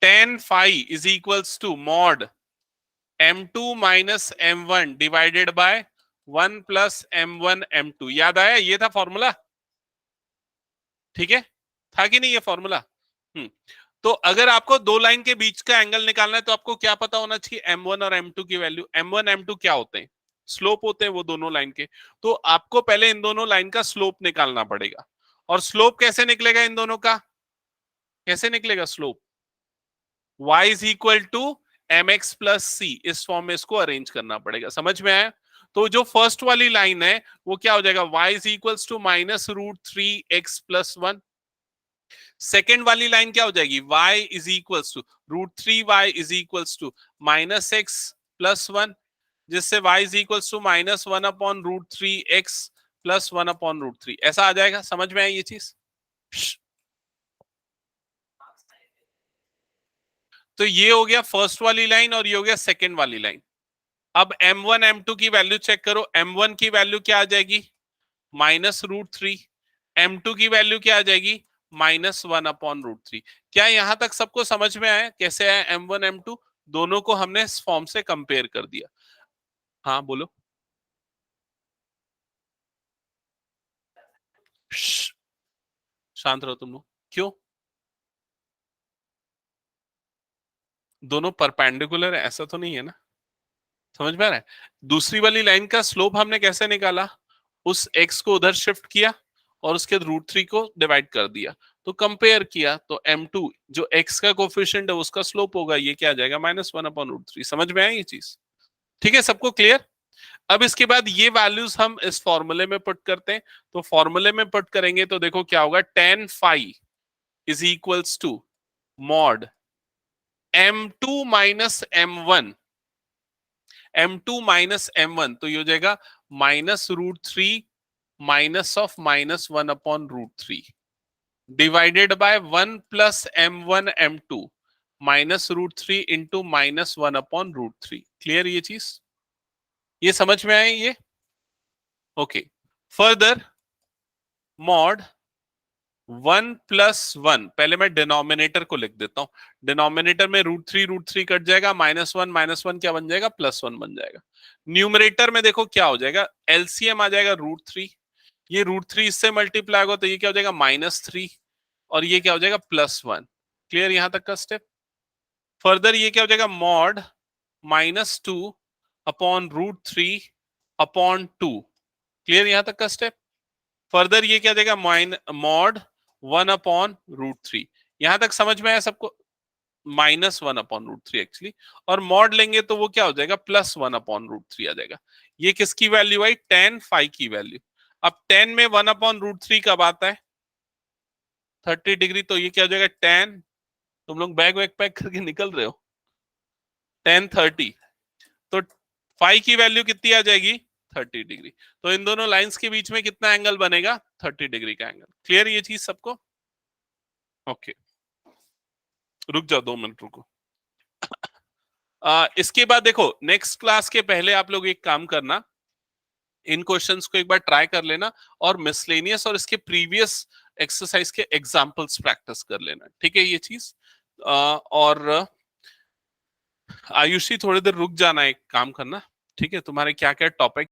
tan phi is equals to mod m2 minus m1 divided by 1 plus m1 m2। याद आया? ये था फॉर्मूला, ठीक है। था कि नहीं ये फॉर्मूला? तो अगर आपको दो लाइन के बीच का एंगल निकालना है तो आपको क्या पता होना चाहिए? m1 और m2 की वैल्यू। m1 m2 क्या होते हैं? स्लोप होते हैं वो दोनों लाइन के। तो आपको पहले इन दोनों लाइन का स्लोप निकालना पड़ेगा। और स्लोप कैसे निकलेगा इन दोनों का? कैसे निकलेगा slope? y is equal to M X plus C. इस फॉर्म में इसको अरेंज करना पड़ेगा। समझ में आया? तो जो फर्स्ट वाली लाइन है वो क्या हो जाएगा? y is equal to minus root three x plus one. Second वाली लाइन क्या हो जाएगी? y is equal to root three y is equal to minus x plus one, जिससे y is equal to minus one upon root three x plus one upon root three. ऐसा आ जाएगा। समझ में आई ये चीज? तो ये हो गया फर्स्ट वाली लाइन और ये हो गया सेकेंड वाली लाइन। अब m1 m2 की वैल्यू चेक करो। m1 की वैल्यू क्या आ जाएगी? Minus root three. m2 की वैल्यू क्या आ जाएगी? Minus one upon root three. क्या यहां तक सबको समझ में आया कैसे आया m1 m2? दोनों को हमने इस फॉर्म से कंपेयर कर दिया। हाँ बोलो। शांत रहो तुम लोग। क्यों? दोनों परपेंडिकुलर है ऐसा तो नहीं है ना? समझ में आ रहा है? दूसरी वाली लाइन का स्लोप हमने कैसे निकाला? उस x को उधर शिफ्ट किया और उसके रूट थ्री को डिवाइड कर दिया, तो कंपेयर किया, तो m2 जो x का कोफिशिएंट है उसका स्लोप होगा, ये क्या आ जाएगा? Minus one upon root three. समझ में आई ये चीज? ठीक है, सबको क्लियर? अब इसके बाद ये वैल्यूज हम इस फॉर्मूले में पुट करते हैं। तो फॉर्मूले में पुट करेंगे तो देखो क्या होगा? tan phi is equals to mod m2 minus m1, m2 minus m1, तो ये हो जाएगा minus root three minus of minus one upon root three divided by one plus m1 m2 minus root three into minus one upon root three. Clear ये चीज? ये समझ में आए ये? Okay. Further mod one plus one, पहले मैं डिनोमिनेटर को लिख देता हूं। डिनोमिनेटर में रूट थ्री कट जाएगा, माइनस वन क्या बन जाएगा? प्लस वन बन जाएगा। न्यूमरेटर में देखो क्या हो जाएगा? एलसीएम आ जाएगा रूट थ्री, ये रूट थ्री इससे मल्टीप्लाई होगा तो ये क्या हो जाएगा? माइनस थ्री, और ये क्या हो जाएगा? Plus one. क्लियर यहां तक का स्टेप? फर्दर ये क्या हो जाएगा? Mod minus two upon root three upon two. Clear यहां तक का स्टेप? फर्दर ये क्या देगा? Mod one upon root three. यहां तक समझ में आया सबको? -1/√3 एक्चुअली, और मॉड लेंगे तो वो क्या हो जाएगा, +1/√3 आ जाएगा। ये किसकी वैल्यू आई, tan फाई की वैल्यू। अब tan में 1/√3 कब आता है, 30 डिग्री, तो ये क्या हो जाएगा tan, तुम लोग बैग वैग पैक करके निकल रहे हो, tan 30, तो फाई की वैल्यू कितनी आ जाएगी, 30 डिग्री। तो इन दोनों लाइंस के बीच में कितना एंगल बनेगा, 30 डिग्री का एंगल। क्लियर ये चीज सबको? ओके, रुक जाओ 2 मिनट रुको। इसके बाद देखो, नेक्स्ट क्लास के पहले आप लोग एक काम करना, इन क्वेश्चंस को एक बार ट्राई कर लेना और मिसलेनियस और इसके प्रीवियस एक्सरसाइज के एग्जांपल्स प्रैक्टिस कर लेना, ठीक है ये चीज। और आयुषी थोड़ी देर रुक जाना, एक काम करना, ठीक है, तुम्हारे क्या क्या टॉपिक